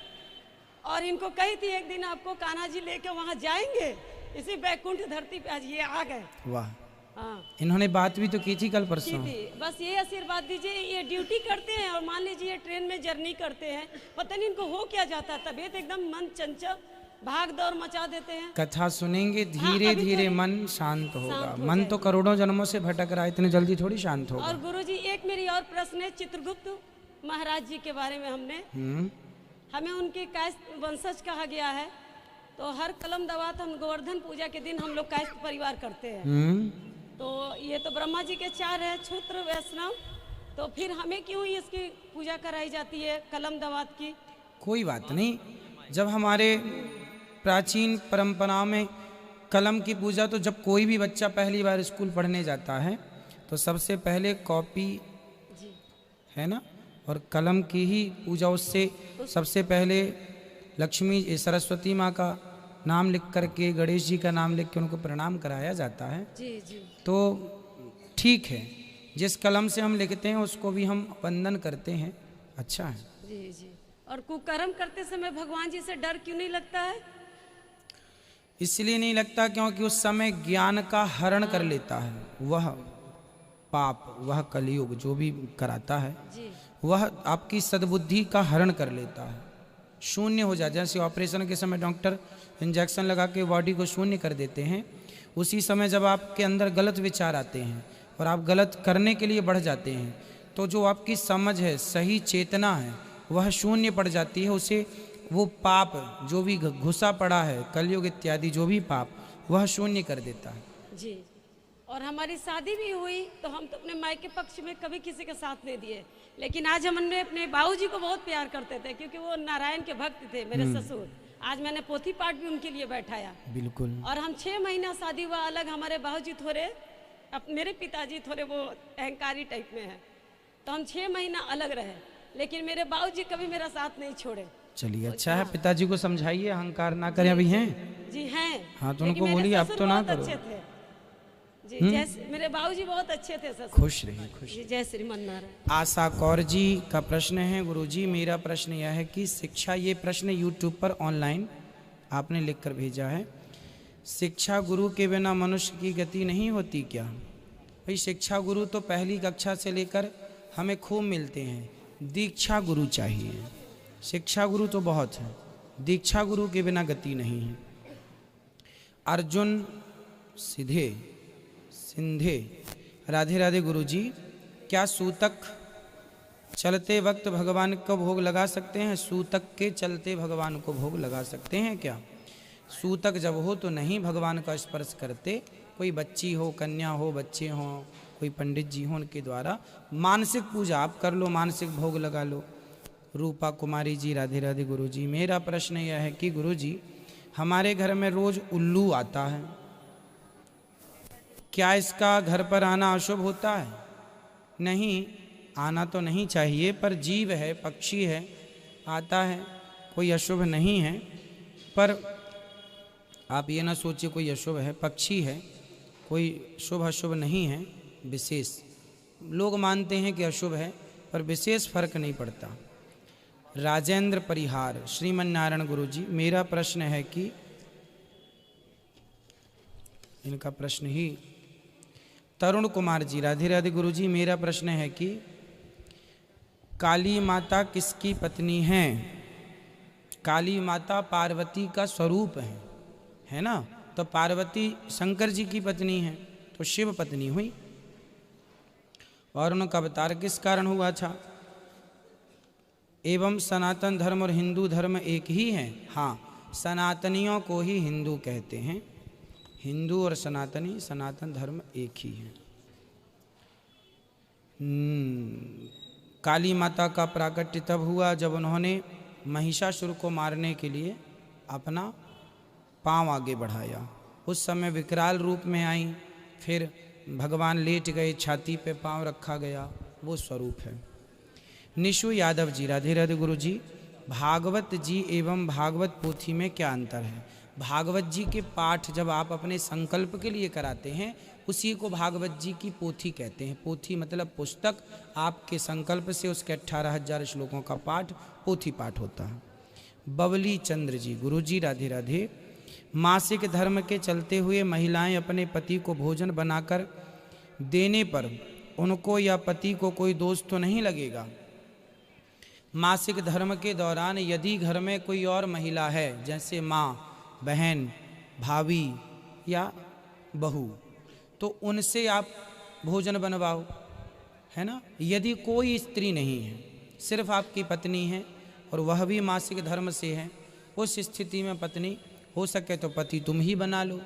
और इनको कही थी एक दिन आपको कान्हा जी लेके वहाँ जाएंगे, इसी बैकुंठ धरती पे। आज ये आ गए। वाह। हाँ, इन्होंने बात भी तो की थी कल की परसों। थी। बस ये आशीर्वाद दीजिए, ये ड्यूटी करते हैं और मान लीजिए ट्रेन में जर्नी करते हैं, पता नहीं इनको हो क्या जाता है, तबीयत एकदम मन चंचल, भाग दौड़ मचा देते हैं। कथा सुनेंगे धीरे धीरे मन शांत होगा। मन तो करोड़ों जन्मों से भटक रहा है, इतने जल्दी थोड़ी शांत होगा। और गुरुजी एक मेरी और प्रश्न है, चित्रगुप्त महाराज जी के बारे में हमें उनके कायस्थ वंशज कहा गया है, तो हर कलम दवात हम गोवर्धन पूजा के दिन हम लोग कायस्थ परिवार करते हैं। तो ये तो ब्रह्मा जी के 4 है, क्षुद्र वैष्णव, तो फिर हमें क्यों इसकी पूजा कराई जाती है कलम दवात की? कोई बात नहीं, जब हमारे प्राचीन परंपरा में कलम की पूजा, तो जब कोई भी बच्चा पहली बार स्कूल पढ़ने जाता है तो सबसे पहले कॉपी है ना, और कलम की ही पूजा। उससे सबसे पहले लक्ष्मी सरस्वती माँ का नाम लिख करके, गणेश जी का नाम लिख के उनको प्रणाम कराया जाता है। जी जी। तो ठीक है, जिस कलम से हम लिखते हैं उसको भी हम वंदन करते हैं, अच्छा है। जी जी। और कुकर्म करते समय भगवान जी से डर क्यों नहीं लगता है? इसलिए नहीं लगता क्योंकि उस समय ज्ञान का हरण कर लेता है वह पाप, वह कलयुग जो भी कराता है जी। वह आपकी सद्बुद्धि का हरण कर लेता है, शून्य हो जाता है। जैसे ऑपरेशन के समय डॉक्टर इंजेक्शन लगा के बॉडी को शून्य कर देते हैं, उसी समय जब आपके अंदर गलत विचार आते हैं और आप गलत करने के लिए बढ़ जाते हैं, तो जो आपकी समझ है, सही चेतना है, वह शून्य पड़ जाती है। उसे वो पाप जो भी घुसा पड़ा है, कलयुग इत्यादि जो भी पाप, वह शून्य कर देता है। जी। और हमारी शादी भी हुई तो हम तो अपने मायके पक्ष में कभी किसी के साथ नहीं दिए, लेकिन आज हमने अपने बाबूजी को बहुत प्यार करते थे क्योंकि वो नारायण के भक्त थे मेरे ससुर। आज मैंने पोथी पाठ भी उनके लिए बैठाया। बिल्कुल। और हम 6 महीना शादी हुआ अलग, हमारे बाबूजी थोड़े, मेरे पिताजी थोड़े वो अहंकारी टाइप में है, तो हम 6 महीना अलग रहे, लेकिन मेरे बाबूजी कभी मेरा साथ नहीं छोड़े। चलिए अच्छा है, पिताजी को समझाइए अहंकार ना करें। अभी हैं? जी हैं। हाँ तो उनको बोलिए अब तो ना करो। अच्छे थे जी, जैसे मेरे बाबूजी बहुत अच्छे थे ससुर। खुश रहिए, खुश। जी, जय श्रीमन नारायण। आशा कौर जी का प्रश्न है, गुरुजी मेरा प्रश्न यह है कि शिक्षा, ये प्रश्न यूट्यूब पर ऑनलाइन आपने लिख कर भेजा है, शिक्षा गुरु के बिना मनुष्य की गति नहीं होती क्या? भाई शिक्षा गुरु तो पहली कक्षा से लेकर हमें खूब मिलते हैं, दीक्षा गुरु चाहिए। शिक्षा गुरु तो बहुत है, दीक्षा गुरु के बिना गति नहीं है। अर्जुन सीधे सिंधे, राधे राधे गुरुजी, क्या सूतक चलते वक्त भगवान को भोग लगा सकते हैं? सूतक के चलते भगवान को भोग लगा सकते हैं क्या? सूतक जब हो तो नहीं भगवान का स्पर्श करते, कोई बच्ची हो, कन्या हो, बच्चे हों, कोई पंडित जी हो उनके द्वारा मानसिक पूजा आप कर लो, मानसिक भोग लगा लो। रूपा कुमारी जी, राधे राधे गुरु जी। मेरा प्रश्न यह है कि गुरु जी हमारे घर में रोज उल्लू आता है, क्या इसका घर पर आना अशुभ होता है? नहीं, आना तो नहीं चाहिए, पर जीव है, पक्षी है, आता है, कोई अशुभ नहीं है। पर आप ये ना सोचिए कोई अशुभ है, पक्षी है, कोई शुभ अशुभ नहीं है। विशेष लोग मानते हैं कि अशुभ है, पर विशेष फर्क नहीं पड़ता। राजेंद्र परिहार, श्रीमन नारायण गुरु जी, मेरा प्रश्न है कि इनका प्रश्न ही तरुण कुमार जी, राधे राधे गुरु जी, मेरा प्रश्न है कि काली माता किसकी पत्नी है? काली माता पार्वती का स्वरूप है ना? तो पार्वती शंकर जी की पत्नी है, तो शिव पत्नी हुई। और उनका अवतार किस कारण हुआ था? एवं सनातन धर्म और हिंदू धर्म एक ही है? हाँ, सनातनियों को ही हिंदू कहते हैं। हिंदू और सनातनी, सनातन धर्म एक ही है। काली माता का प्राकट्य तब हुआ जब उन्होंने महिषासुर को मारने के लिए अपना पांव आगे बढ़ाया। उस समय विकराल रूप में आई, फिर भगवान लेट गए, छाती पे पांव रखा गया, वो स्वरूप है। निशु यादव जी, राधे राधे गुरु जी, भागवत जी एवं भागवत पोथी में क्या अंतर है? भागवत जी के पाठ जब आप अपने संकल्प के लिए कराते हैं, उसी को भागवत जी की पोथी कहते हैं। पोथी मतलब पुस्तक, आपके संकल्प से उसके 18,000 श्लोकों का पाठ पोथी पाठ होता है। बबली चंद्र जी, गुरु जी राधे राधे, मासिक धर्म के चलते हुए महिलाएं अपने पति को भोजन बनाकर देने पर उनको या पति को कोई दोष तो नहीं लगेगा? मासिक धर्म के दौरान यदि घर में कोई और महिला है, जैसे माँ, बहन, भाभी या बहू, तो उनसे आप भोजन बनवाओ, है ना? यदि कोई स्त्री नहीं है, सिर्फ आपकी पत्नी है और वह भी मासिक धर्म से है, उस स्थिति में पत्नी, हो सके तो पति तुम ही बना लो,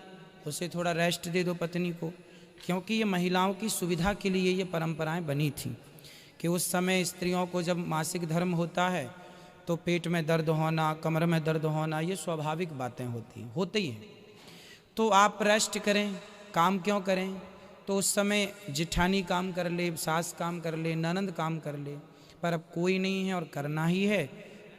उसे थोड़ा रेस्ट दे दो पत्नी को, क्योंकि ये महिलाओं की सुविधा के लिए ये परंपराएं बनी थी कि उस समय स्त्रियों को जब मासिक धर्म होता है तो पेट में दर्द होना, कमर में दर्द होना, ये स्वाभाविक बातें होती हैं। तो आप रेस्ट करें, काम क्यों करें? तो उस समय जिठानी काम कर ले, सास काम कर ले, ननंद काम कर ले, पर अब कोई नहीं है और करना ही है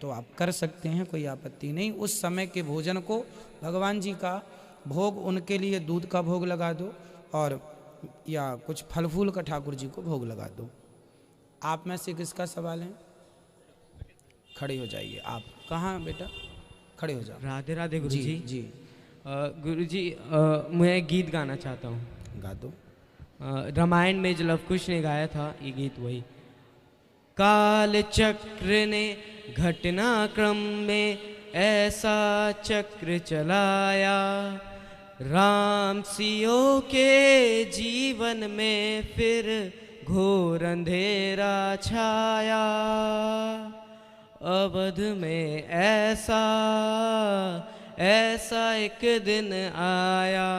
तो आप कर सकते हैं, कोई आपत्ति नहीं। उस समय के भोजन को भगवान जी का भोग, उनके लिए दूध का भोग लगा दो और या कुछ फल फूल का ठाकुर जी को भोग लगा दो। आप में से किसका सवाल है? खड़े हो जाइए। आप कहाँ बेटा? खड़े हो जाओ। राधे राधे गुरु जी। जी गुरु जी, मैं गीत गाना चाहता हूँ। गा दो। रामायण में जो लवकुश ने गाया था ये गीत वही। काल चक्र ने घटनाक्रम में ऐसा चक्र चलाया, राम सियों के जीवन में फिर घोर अंधेरा छाया। अवध में ऐसा एक दिन आया,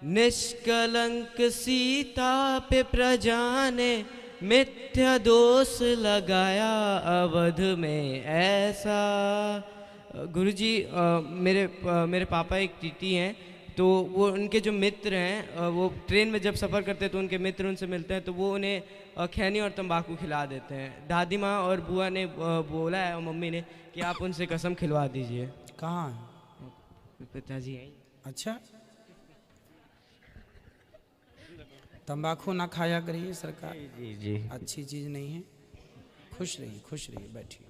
निष्कलंक सीता पे प्रजा ने मिथ्या दोष लगाया। अवध में ऐसा। गुरुजी, मेरे पापा एक टीटी हैं, तो वो उनके जो मित्र हैं वो ट्रेन में जब सफ़र करते हैं तो उनके मित्र उनसे मिलते हैं तो वो उन्हें खैनी और तंबाकू खिला देते हैं। दादी माँ और बुआ ने बोला है और मम्मी ने कि आप उनसे कसम खिलवा दीजिए। कहाँ? पिताजी हैं। अच्छा, तंबाकू ना खाया करिए सरकार। जी जी, अच्छी चीज़ नहीं है। खुश रहिए, बैठिए।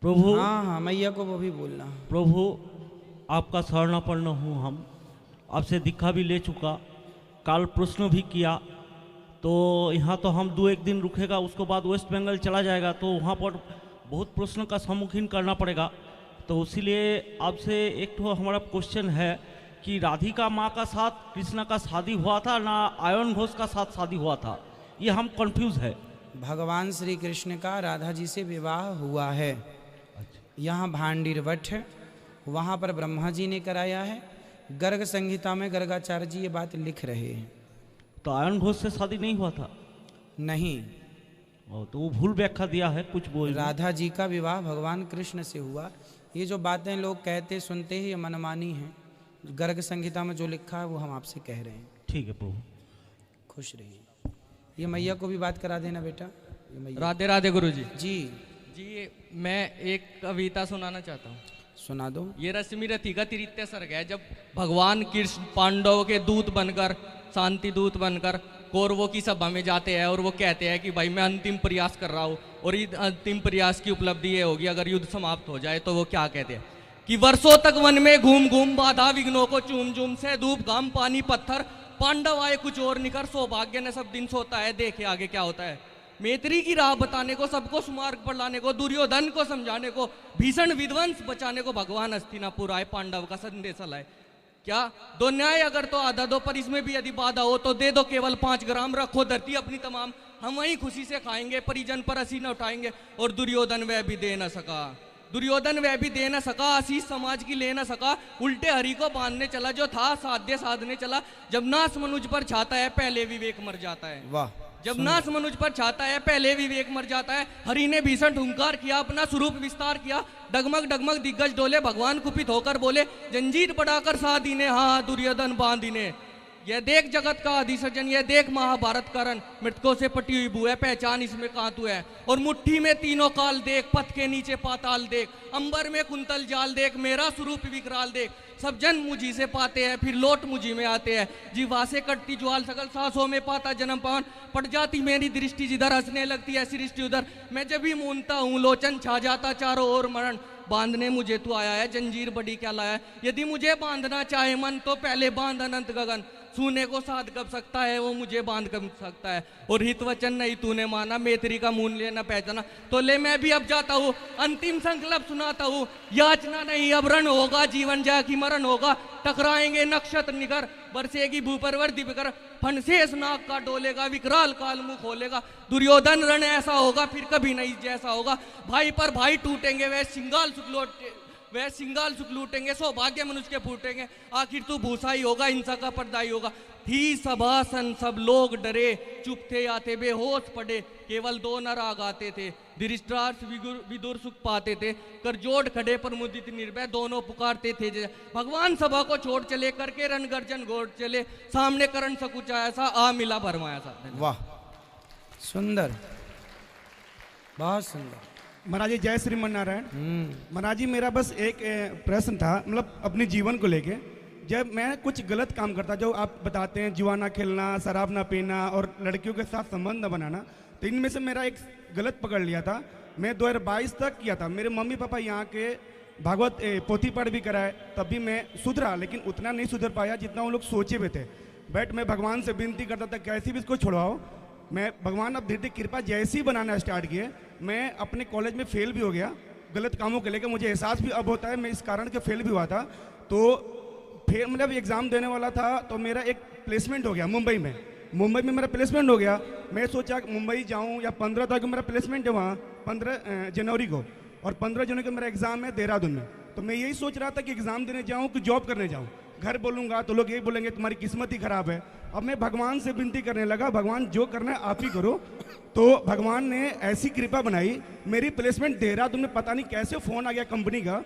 प्रभु, हाँ, मैया को वो भी बोलना। प्रभु, आपका शरणापन्न हूँ हम, आपसे दीक्षा भी ले चुका, काल प्रश्न भी किया, तो यहाँ तो हम 2-1 दिन रुकेगा, उसके बाद वेस्ट बंगाल चला जाएगा, तो वहाँ पर बहुत प्रश्न का सम्मुखीन करना पड़ेगा। तो इसीलिए आपसे एक तो हमारा क्वेश्चन है कि राधिका माँ का साथ कृष्णा का शादी हुआ था ना आयन घोष का साथ शादी हुआ था, ये हम कंफ्यूज है। भगवान श्री कृष्ण का राधा जी से विवाह हुआ है। यहाँ भांडीर वट है, वहाँ पर ब्रह्मा जी ने कराया है, गर्ग संहिता में गर्गाचार्य जी ये बात लिख रहे हैं। तो आयन घोष से शादी नहीं हुआ था? नहीं। तो वो भूल व्याख्या दिया है कुछ बोल। राधा जी का विवाह भगवान कृष्ण से हुआ। ये जो बातें लोग कहते सुनते ही ये मनमानी हैं। गर्ग संहिता में जो लिखा है वो हम आपसे कह रहे हैं। ठीक है प्रभु, खुश रहिए। ये मैया को भी बात करा देना बेटा। राधे राधे गुरुजी। जी जी, मैं एक कविता सुनाना चाहता हूँ। सुना दो। ये रश्मि रथी का तृतीय सर्ग है। जब भगवान कृष्ण पांडवों के दूत बनकर, शांति दूत बनकर कौरवों की सभा में जाते हैं और वो कहते हैं कि भाई मैं अंतिम प्रयास कर रहा हूँ और इस अंतिम प्रयास की उपलब्धि ये होगी अगर युद्ध समाप्त हो जाए। तो वो क्या कहते हैं कि वर्षों तक वन में घूम घूम बाधा विघ्नों को चूम चूम से धूप घाम पानी पत्थर पांडव आए कुछ और निकर सौभाग्य ने सब दिन सोता है देखे आगे क्या होता है। मैत्री की राह बताने को, सबको सुमार्ग पर लाने को, दुर्योधन को समझाने को, भीषण विध्वंस बचाने को भगवान हस्तिनापुर आए, पांडव का संदेश लाए। क्या दो न्याय अगर तो आधा दो, पर इसमें भी यदि बाधा हो तो दे दो केवल 5 ग्राम, रखो धरती अपनी तमाम, हम वहीं खुशी से खाएंगे, परिजन पर हंसी न उठाएंगे। और दुर्योधन वह भी दे न सका, दुर्योधन वह भी दे न सका, आशीष समाज की ले न सका, उल्टे हरि को बांधने चला, जो था साध्य साधने चला। जब नाश मनुज पर छाता है पहले विवेक मर जाता है। वाह। जब नाश मनुज पर छाता है पहले विवेक मर जाता है। हरि ने भीषण हुंकार किया, अपना स्वरूप विस्तार किया, डगमग डगमग दिग्गज डोले, भगवान कुपित होकर बोले, जंजीर बढ़ाकर साधी ने, हाँ दुर्योधन बांधी ने। यह देख जगत का अधिसर्जन, यह देख महाभारत करण, मृतकों से पटी हुई भू है, पहचान इसमें कहाँ तू है। और मुट्ठी में तीनों काल देख, पथ के नीचे पाताल देख, अंबर में कुंतल जाल देख, मेरा स्वरूप विकराल देख। सब जन मुझी से पाते हैं फिर लौट मुझी में आते हैं, जीवा से कटती ज्वाल सकल सांसों में पाता जन्म पावन। पट जाती मेरी दृष्टि जिधर, हंसने लगती है सृष्टि उधर, मैं जब भी मूंदता हूँ लोचन छा जाता चारों ओर मरण। बांधने मुझे तू आया है, जंजीर बड़ी क्या लाया है, यदि मुझे बांधना चाहे मन तो पहले बांध अनंत गगन। सूने को साध कब सकता है वो मुझे बांध कब सकता है। और हित वचन नहीं तूने माना, मैत्री का मूल लेना पहचाना, तो ले मैं भी अब जाता हूँ, अंतिम संकल्प सुनाता हूँ। याचना नहीं अब रण होगा, जीवन जा की मरण होगा, टकराएंगे नक्षत्र निकर, बरसेगी भूपरवर दिपकर, फणशेष नाग का डोलेगा, विकराल काल मुख खोलेगा। दुर्योधन रण ऐसा होगा फिर कभी नहीं जैसा होगा, भाई पर भाई टूटेंगे वह सिंगाल सुख लूटेंगे, सौभाग्य मनुष्य के फूटेंगे, आखिर तू भूसा ही होगा, हिंसा का पर्दा ही होगा। थी सभासन सब लोग डरे, चुप थे आते बेहोश पड़े, केवल 2 नर आग आते थे, धृतराष्ट्र विदुर सुख पाते थे, कर जोड़ खड़े पर मुदित निर्भय, दोनों पुकारते थे जय। भगवान सभा को छोड़ चले, करके रण गर्जन घोड़ चले, सामने करण सकुचा ऐसा, आ मिला भरमाया सा। वाह, सुंदर, बहुत सुंदर। महाराज जी जय श्रीमन नारायण। महाराज जी मेरा बस एक प्रश्न था, मतलब अपने जीवन को लेके, जब मैं कुछ गलत काम करता, जो आप बताते हैं जुआ ना खेलना, शराब ना पीना और लड़कियों के साथ संबंध न बनाना, तो इनमें से मेरा एक गलत पकड़ लिया था। मैं 2022 तक किया था। मेरे मम्मी पापा यहाँ के भागवत पोथी पाठ भी कराए, तब भी मैं सुधरा, लेकिन उतना नहीं सुधर पाया जितना वो लोग सोचे हुए थे। बट मैं भगवान से विनती करता था कैसे भी इसको छुड़वाओ। मैं भगवान अब धीरे धीरे कृपा जैसे ही बनाना स्टार्ट किए, मैं अपने कॉलेज में फेल भी हो गया गलत कामों के लेकर। मुझे एहसास भी अब होता है मैं इस कारण के फेल भी हुआ था। तो फिर मतलब एग्ज़ाम देने वाला था, तो मेरा एक प्लेसमेंट हो गया मुंबई में मेरा प्लेसमेंट हो गया। मैं सोचा मुंबई जाऊं, या 15 तारीख को मेरा प्लेसमेंट है वहाँ, 15 जनवरी को, और 15 जनवरी को मेरा एग्ज़ाम है देहरादून में। तो मैं यही सोच रहा था कि एग्ज़ाम देने जाऊँ कि जॉब करने जाऊँ। घर बोलूँगा तो लोग यही बोलेंगे तुम्हारी किस्मत ही खराब है। अब मैं भगवान से विनती करने लगा, भगवान जो करना है आप ही करो। तो भगवान ने ऐसी कृपा बनाई, मेरी प्लेसमेंट देहरादून में, पता नहीं कैसे फ़ोन आ गया कंपनी का,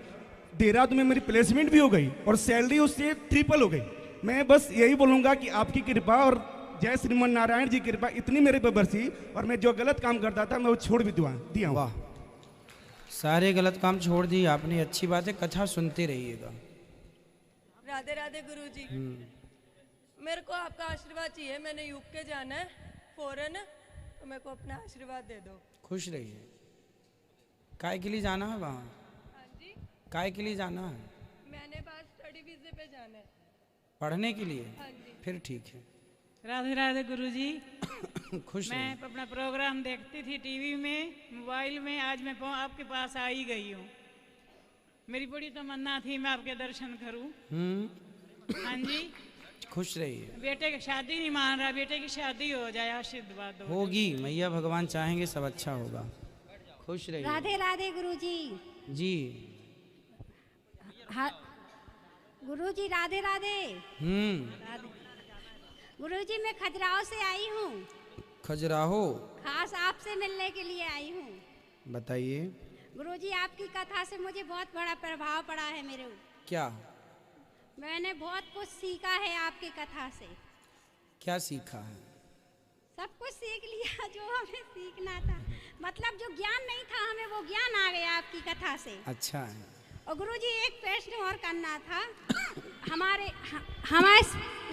देहरादून में मेरी प्लेसमेंट भी हो गई और सैलरी उससे ट्रिपल हो गई। मैं बस यही बोलूँगा कि आपकी कृपा और जय श्रीमन नारायण जी कृपा इतनी मेरे पे बरसी, और मैं जो गलत काम करता था मैं वो छोड़ भी दिया। वाह, सारे गलत काम छोड़ दिए आपने, अच्छी बात है। कथा सुनते रहिएगा। राधे राधे गुरुजी। मेरे को आपका आशीर्वाद चाहिए, मैंने यूके जाना है फॉरेन, तो मेरे को अपना आशीर्वाद दे दो। खुश रहिए। काय के लिए जाना है वहाँ? हाँ जी, काय के लिए जाना है? मैंने बस स्टडी वीजे पे जाना है। पढ़ने के लिए? हाँ जी। फिर ठीक है। राधे राधे गुरुजी। खुश मैं अपना प्रोग्राम देखती थी टीवी में, मोबाइल में, आज मैं आपके पास आ ही गई हूँ। मेरी बड़ी तमन्ना थी मैं आपके दर्शन करूं। हाँ जी। खुश रहिए। बेटे की शादी नहीं मान रहा, बेटे की शादी हो जाए, आशीर्वाद दो। होगी, मैया भगवान चाहेंगे सब अच्छा होगा। खुश रहिए। राधे राधे गुरुजी। जी। गुरुजी राधे राधे। गुरुजी मैं खजुराहो से आई हूँ। खजुराहो? खास आपसे मिलने के लिए आई हूँ। बताइए। गुरुजी आपकी कथा से मुझे बहुत बड़ा प्रभाव पड़ा है मेरे ऊपर। क्या? मैंने बहुत कुछ सीखा है आपकी कथा से। क्या सीखा है? सब कुछ सीख लिया जो हमें सीखना था, मतलब जो ज्ञान नहीं था हमें वो ज्ञान आ गया आपकी कथा से। अच्छा है। और गुरुजी एक प्रश्न और करना था। हमारे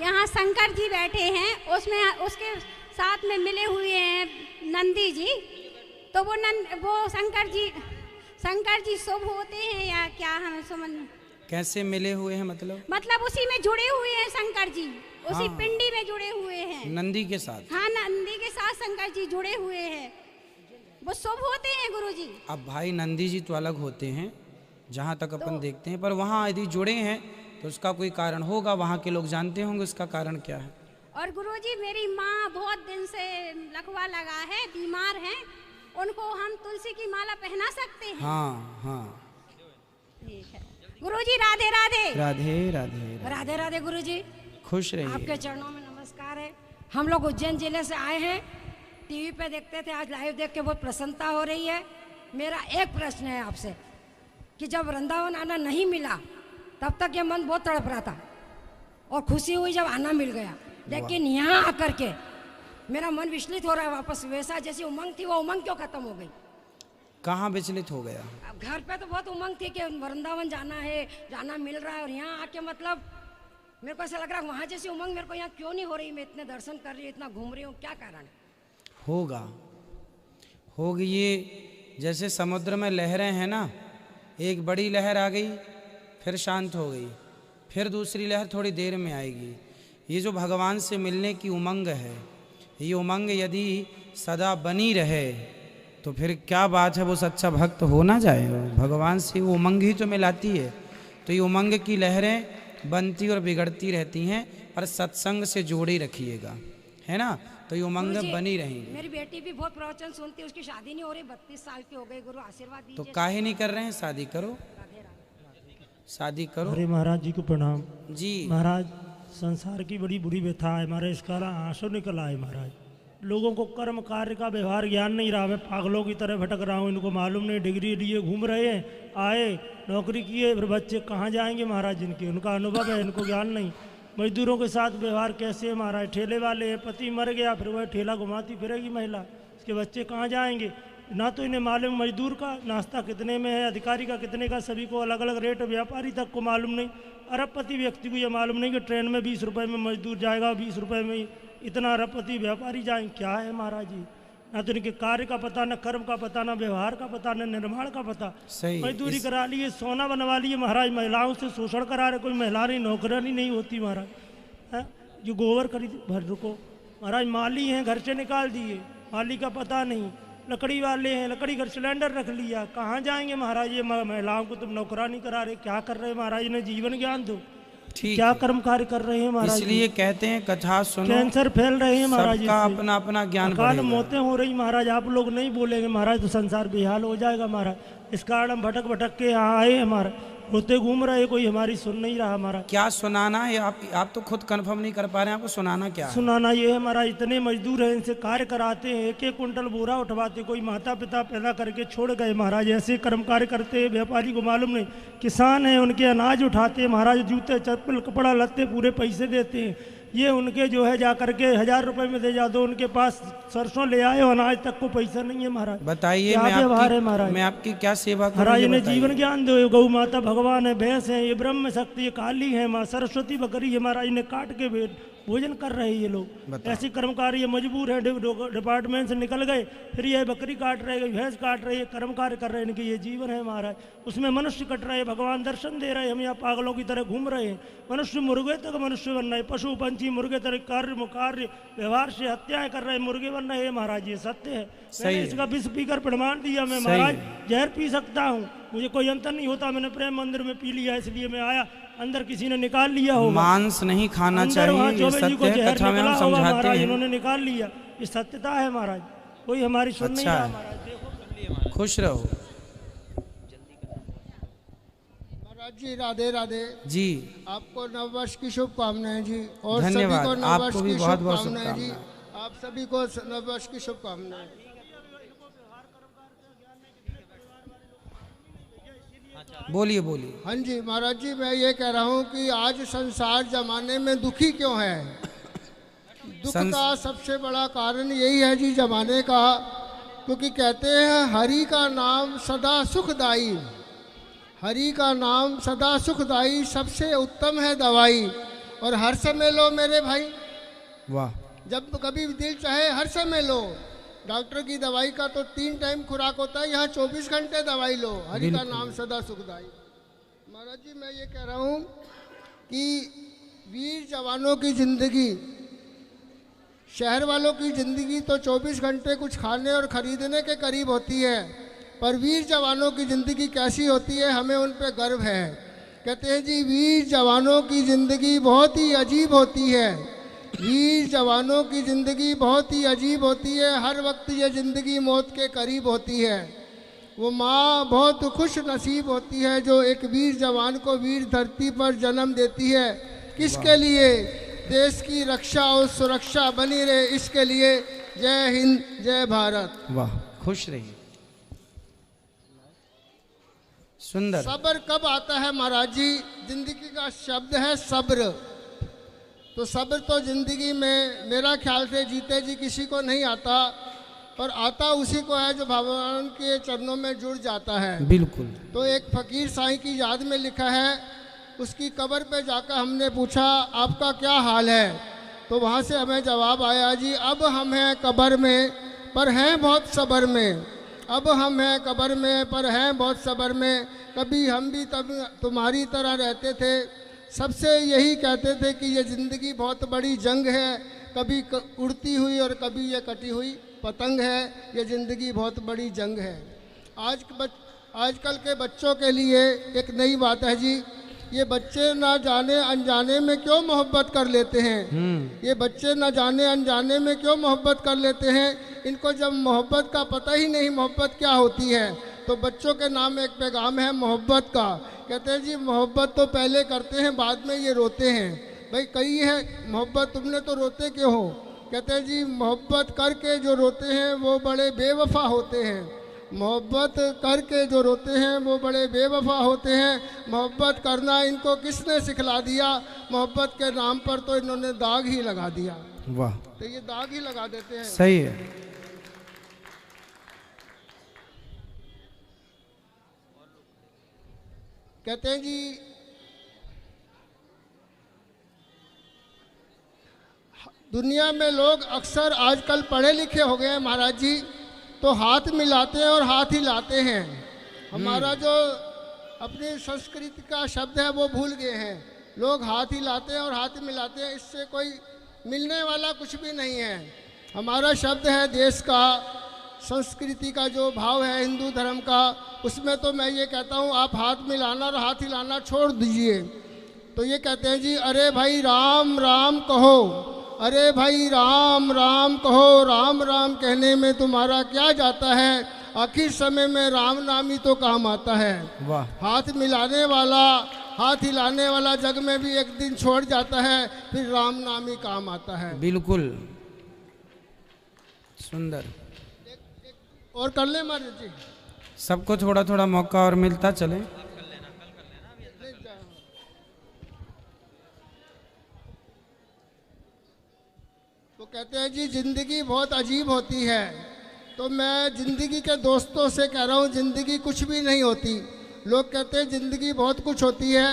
यहाँ शंकर जी बैठे हैं, उसमें उसके साथ में मिले हुए हैं नंदी जी, तो वो शंकर जी शुभ होते हैं या क्या? हमें समझ कैसे मिले हुए हैं मतलब उसी में जुड़े हुए हैं शंकर जी, उसी पिंडी में जुड़े हुए हैं नंदी के साथ। हाँ, नंदी के साथ शंकर जी जुड़े हुए हैं, वो शुभ होते हैं गुरुजी। अब भाई नंदी जी तो अलग होते हैं जहाँ तक अपन देखते हैं, पर वहाँ यदि जुड़े हैं तो उसका कोई कारण होगा, वहाँ के लोग जानते होंगे उसका कारण क्या है। और गुरुजी मेरी माँ बहुत दिन से लकवा लगा है, बीमार हैं, उनको हम तुलसी की माला पहना सकते हैं? हाँ हाँ ठीक है गुरुजी। राधे राधे। राधे राधे राधे राधे गुरुजी। खुश रहिए। आपके चरणों में नमस्कार है। हम लोग उज्जैन जिले से आए हैं, टीवी पे देखते थे, आज लाइव देख के बहुत प्रसन्नता हो रही है। मेरा एक प्रश्न है आपसे कि जब वृंदावन आना नहीं मिला तब तक ये मन बहुत तड़प रहा था, और खुशी हुई जब आना मिल गया, लेकिन यहाँ आकर के मेरा मन विचलित हो रहा है वापस। वैसा जैसी उमंग थी वो उमंग क्यों खत्म हो गई? कहाँ विचलित हो गया? अब घर पे तो बहुत उमंग थी कि वृंदावन जाना है, जाना मिल रहा है, और यहाँ आके मतलब मेरे को ऐसा लग रहा है वहाँ जैसी उमंग मेरे को यहाँ क्यों नहीं हो रही? मैं इतने दर्शन कर रही हूँ, इतना घूम रही हूँ, क्या कारण है? होगी ये जैसे समुद्र में लहरें हैं ना, एक बड़ी लहर आ गई फिर शांत हो गई, फिर दूसरी लहर थोड़ी देर में आएगी। ये जो भगवान से मिलने की उमंग है, ये उमंग यदि सदा बनी रहे तो फिर क्या बात है, वो सच्चा भक्त हो ना जाए। भगवान से वो उमंग ही तो मिलाती है। तो ये उमंग की लहरें बनती और बिगड़ती रहती हैं, पर सत्संग से जोड़े रखिएगा, है ना, तो ये उमंग बनी रहेंगी। मेरी बेटी भी बहुत प्रवचन सुनती है, उसकी शादी नहीं हो रही, 32 साल की हो गई। गुरु आशीर्वाद दीजिए। तो काहे नहीं कर रहे हैं? शादी करो, शादी करो। अरे महाराज जी को प्रणाम जी। महाराज, संसार की बड़ी बुरी व्यथा है महाराज, इसका आंसू निकल आए महाराज। लोगों को कर्म कार्य का व्यवहार ज्ञान नहीं रहा, मैं पागलों की तरह भटक रहा हूँ, इनको मालूम नहीं, डिग्री लिए घूम रहे हैं, आए नौकरी किए, फिर बच्चे कहाँ जाएंगे महाराज जिनके, उनका अनुभव है, इनको ज्ञान नहीं। मजदूरों के साथ व्यवहार कैसे है महाराज? ठेले वाले हैं, पति मर गया, फिर वह ठेला घुमाती फिरेगी महिला, इसके बच्चे कहाँ जाएंगे? ना तो इन्हें मालूम मजदूर का नाश्ता कितने में है, अधिकारी का कितने का, सभी को अलग अलग रेट, व्यापारी तक को मालूम नहीं। अरबपति व्यक्ति को यह मालूम नहीं कि ट्रेन में 20 रुपये में मजदूर जाएगा, 20 रुपये में इतना अरबपति व्यापारी जाएंगे। क्या है महाराज जी? ना तो इनके कार्य का पता, न कर्म का पता, न व्यवहार का पता, न निर्माण का पता। मजदूरी करा लिए, सोना बनवा लिए महाराज, महिलाओं से शोषण करा रहे, कोई महिला नहीं, नौकरानी नहीं होती महाराज है। जो गोबर खरीद भर रुको महाराज, माली हैं घर से निकाल दिए, माली का पता नहीं, लकड़ी वाले हैं, लकड़ी का सिलेंडर रख लिया, कहाँ जाएंगे महाराज? ये महिलाओं को तुम नौकरानी करा रहे, क्या कर रहे हैं महाराज? इन्हें जीवन ज्ञान दो, क्या कर्म कार्य कर रहे हैं महाराज? इसलिए कहते हैं कथा सुनो, कैंसर फैल रहे हैं महाराज, सबका अपना अपना ज्ञान अकाल मौतें हो रही महाराज। आप लोग नहीं बोलेंगे महाराज तो संसार बेहाल हो जाएगा महाराज। इस कारण हम भटक भटक के यहाँ आए हमारा, रोते घूम रहे, कोई हमारी सुन नहीं रहा हमारा। क्या सुनाना है? आप तो खुद कंफर्म नहीं कर पा रहे हैं, आपको सुनाना क्या है? सुनाना ये है महाराज, इतने मजदूर हैं, इनसे कार्य कराते हैं, एक एक कुंटल बोरा उठवाते, कोई माता पिता पैदा करके छोड़ गए महाराज, ऐसे कर्म कार्य करते हैं, व्यापारी को मालूम नहीं, किसान हैं, उनके अनाज उठाते हैं महाराज, जूते चप्पल कपड़ा लत्ते पूरे पैसे देते हैं। ये उनके जो है जा करके 1000 रुपए में दे जा दो, उनके पास सरसों ले आए, अनाज तक को पैसा नहीं है महाराज। बताइए मैं आपकी क्या सेवा करूं? महाराज इन्हें जीवन ज्ञान दो। गौ माता भगवान है, भैंस है, ये ब्रह्म शक्ति, ये काली है, माँ सरस्वती बकरी है महाराज, इन्हें काट के भोजन कर रहे हैं ये लोग। ऐसे कर्मकारी ये मजबूर है, डिपार्टमेंट से निकल गए, फिर ये बकरी काट रहे, भैंस काट रहे, कर्म कार्य कर रहे हैं, इनके ये जीवन है महाराज। उसमें मनुष्य कट रहे, भगवान दर्शन दे रहे हैं, हम यहाँ पागलों की तरह घूम रहे हैं। मनुष्य मुर्गे तक मनुष्य बन रहे, पशु पंछी मुर्गे तरह कार्य व्यवहार से हत्याएं कर रहे, मुर्गे बन रहे हैं महाराज, ये सत्य है। मैंने इसका विष पीकर प्रमाण दिया, मैं महाराज जहर पी सकता हूँ, मुझे कोई अंतर नहीं होता, मैंने प्रेम मंदिर में पी लिया, इसलिए मैं आया, अंदर किसी ने निकाल लिया होगा। मांस नहीं खाना चाहिए, ये सत्य है, कथा में हम समझाते हैं। इन्होंने निकाल लिया, ये सत्यता है महाराज, कोई हमारी सुन नहीं रहा महाराज। देखो खुश रहो महाराज जी राधे राधे जी। आपको नववर्ष की शुभकामनाएं जी, और सभी धन्यवाद, को नववर्ष आपको भी की बहुत बहुत शुभकामनाएं जी। शुभकामनाएं। आप सभी को नववर्ष की शुभकामनाएं। बोलिए बोलिए। हाँ जी महाराज जी, मैं ये कह रहा हूँ कि आज संसार जमाने में दुखी क्यों है? दुख का सबसे बड़ा कारण यही है जी जमाने का, क्योंकि कहते हैं हरि का नाम सदा सुखदाई, हरि का नाम सदा सुखदाई सबसे उत्तम है दवाई। और हर समय लो मेरे भाई, वाह। जब कभी दिल चाहे हर समय लो। डॉक्टर की दवाई का तो 3 टाइम खुराक होता है, यहाँ 24 घंटे दवाई लो। हरि का नाम सदा सुखदाई। महाराज जी मैं ये कह रहा हूँ कि वीर जवानों की जिंदगी, शहर वालों की जिंदगी तो 24 घंटे कुछ खाने और खरीदने के करीब होती है, पर वीर जवानों की ज़िंदगी कैसी होती है हमें उन पे गर्व है। कहते हैं जी वीर जवानों की ज़िंदगी बहुत ही अजीब होती है, वीर जवानों की ज़िंदगी बहुत ही अजीब होती है। हर वक्त ये ज़िंदगी मौत के करीब होती है। वो माँ बहुत खुश नसीब होती है जो एक वीर जवान को वीर धरती पर जन्म देती है। किसके लिए? देश की रक्षा और सुरक्षा बनी रहे, इसके लिए। जय हिंद, जय भारत। वाह, खुश रहिए। सुंदर। सब्र कब आता है महाराज जी? जिंदगी का शब्द है सब्र। तो सब्र तो जिंदगी में मेरा ख्याल से जीते जी किसी को नहीं आता, पर आता उसी को है जो भगवान के चरणों में जुड़ जाता है। बिल्कुल। तो एक फकीर साईं की याद में लिखा है, उसकी कब्र पे जाकर हमने पूछा आपका क्या हाल है? तो वहाँ से हमें जवाब आया जी अब हम हैं कब्र में पर हैं बहुत सब्र में, अब हम हैं कब्र में पर हैं बहुत सब्र में। कभी हम भी तब तुम्हारी तरह रहते थे, सबसे यही कहते थे कि ये ज़िंदगी बहुत बड़ी जंग है, कभी उड़ती हुई और कभी ये कटी हुई पतंग है, ये ज़िंदगी बहुत बड़ी जंग है। आजकल के बच्चों के लिए एक नई बात है जी, ये बच्चे ना जाने अनजाने में क्यों मोहब्बत कर लेते हैं। ये बच्चे ना जाने अनजाने में क्यों मोहब्बत कर लेते हैं। इनको जब मोहब्बत का पता ही नहीं मोहब्बत क्या होती है, तो बच्चों के नाम एक पैगाम है मोहब्बत का। कहते हैं जी मोहब्बत तो पहले करते हैं बाद में ये रोते हैं। भाई कही है मोहब्बत तुमने तो रोते क्यों हो? कहते हैं जी मोहब्बत करके जो रोते हैं वो बड़े बेवफा होते हैं, मोहब्बत करके जो रोते हैं वो बड़े बेवफा होते हैं। मोहब्बत करना इनको किसने सिखला दिया? मोहब्बत के नाम पर तो इन्होंने दाग ही लगा दिया। वाह। तो ये दाग ही लगा देते हैं। सही है। कहते हैं जी दुनिया में लोग अक्सर आजकल पढ़े लिखे हो गए हैं महाराज जी, तो हाथ मिलाते हैं और हाथ हिलाते हैं। हमारा जो अपनी संस्कृति का शब्द है वो भूल गए हैं। लोग हाथ हिलाते हैं और हाथ मिलाते हैं, इससे कोई मिलने वाला कुछ भी नहीं है। हमारा शब्द है देश का, संस्कृति का जो भाव है हिंदू धर्म का, उसमें तो मैं ये कहता हूँ आप हाथ मिलाना और हाथ हिलाना छोड़ दीजिए। तो ये कहते हैं जी अरे भाई राम राम कहो, अरे भाई राम राम कहो, राम राम कहने में तुम्हारा क्या जाता है? आखिर समय में राम नाम ही तो काम आता है। वाह। हाथ मिलाने वाला, हाथ हिलाने वाला जग में भी एक दिन छोड़ जाता है, फिर राम नाम ही काम आता है। बिल्कुल सुंदर। और कर ले महाराज जी, सबको थोड़ा थोड़ा मौका और मिलता चले। तो कहते हैं जी जिंदगी बहुत अजीब होती है। तो मैं जिंदगी के दोस्तों से कह रहा हूँ जिंदगी कुछ भी नहीं होती। लोग कहते हैं जिंदगी बहुत कुछ होती है,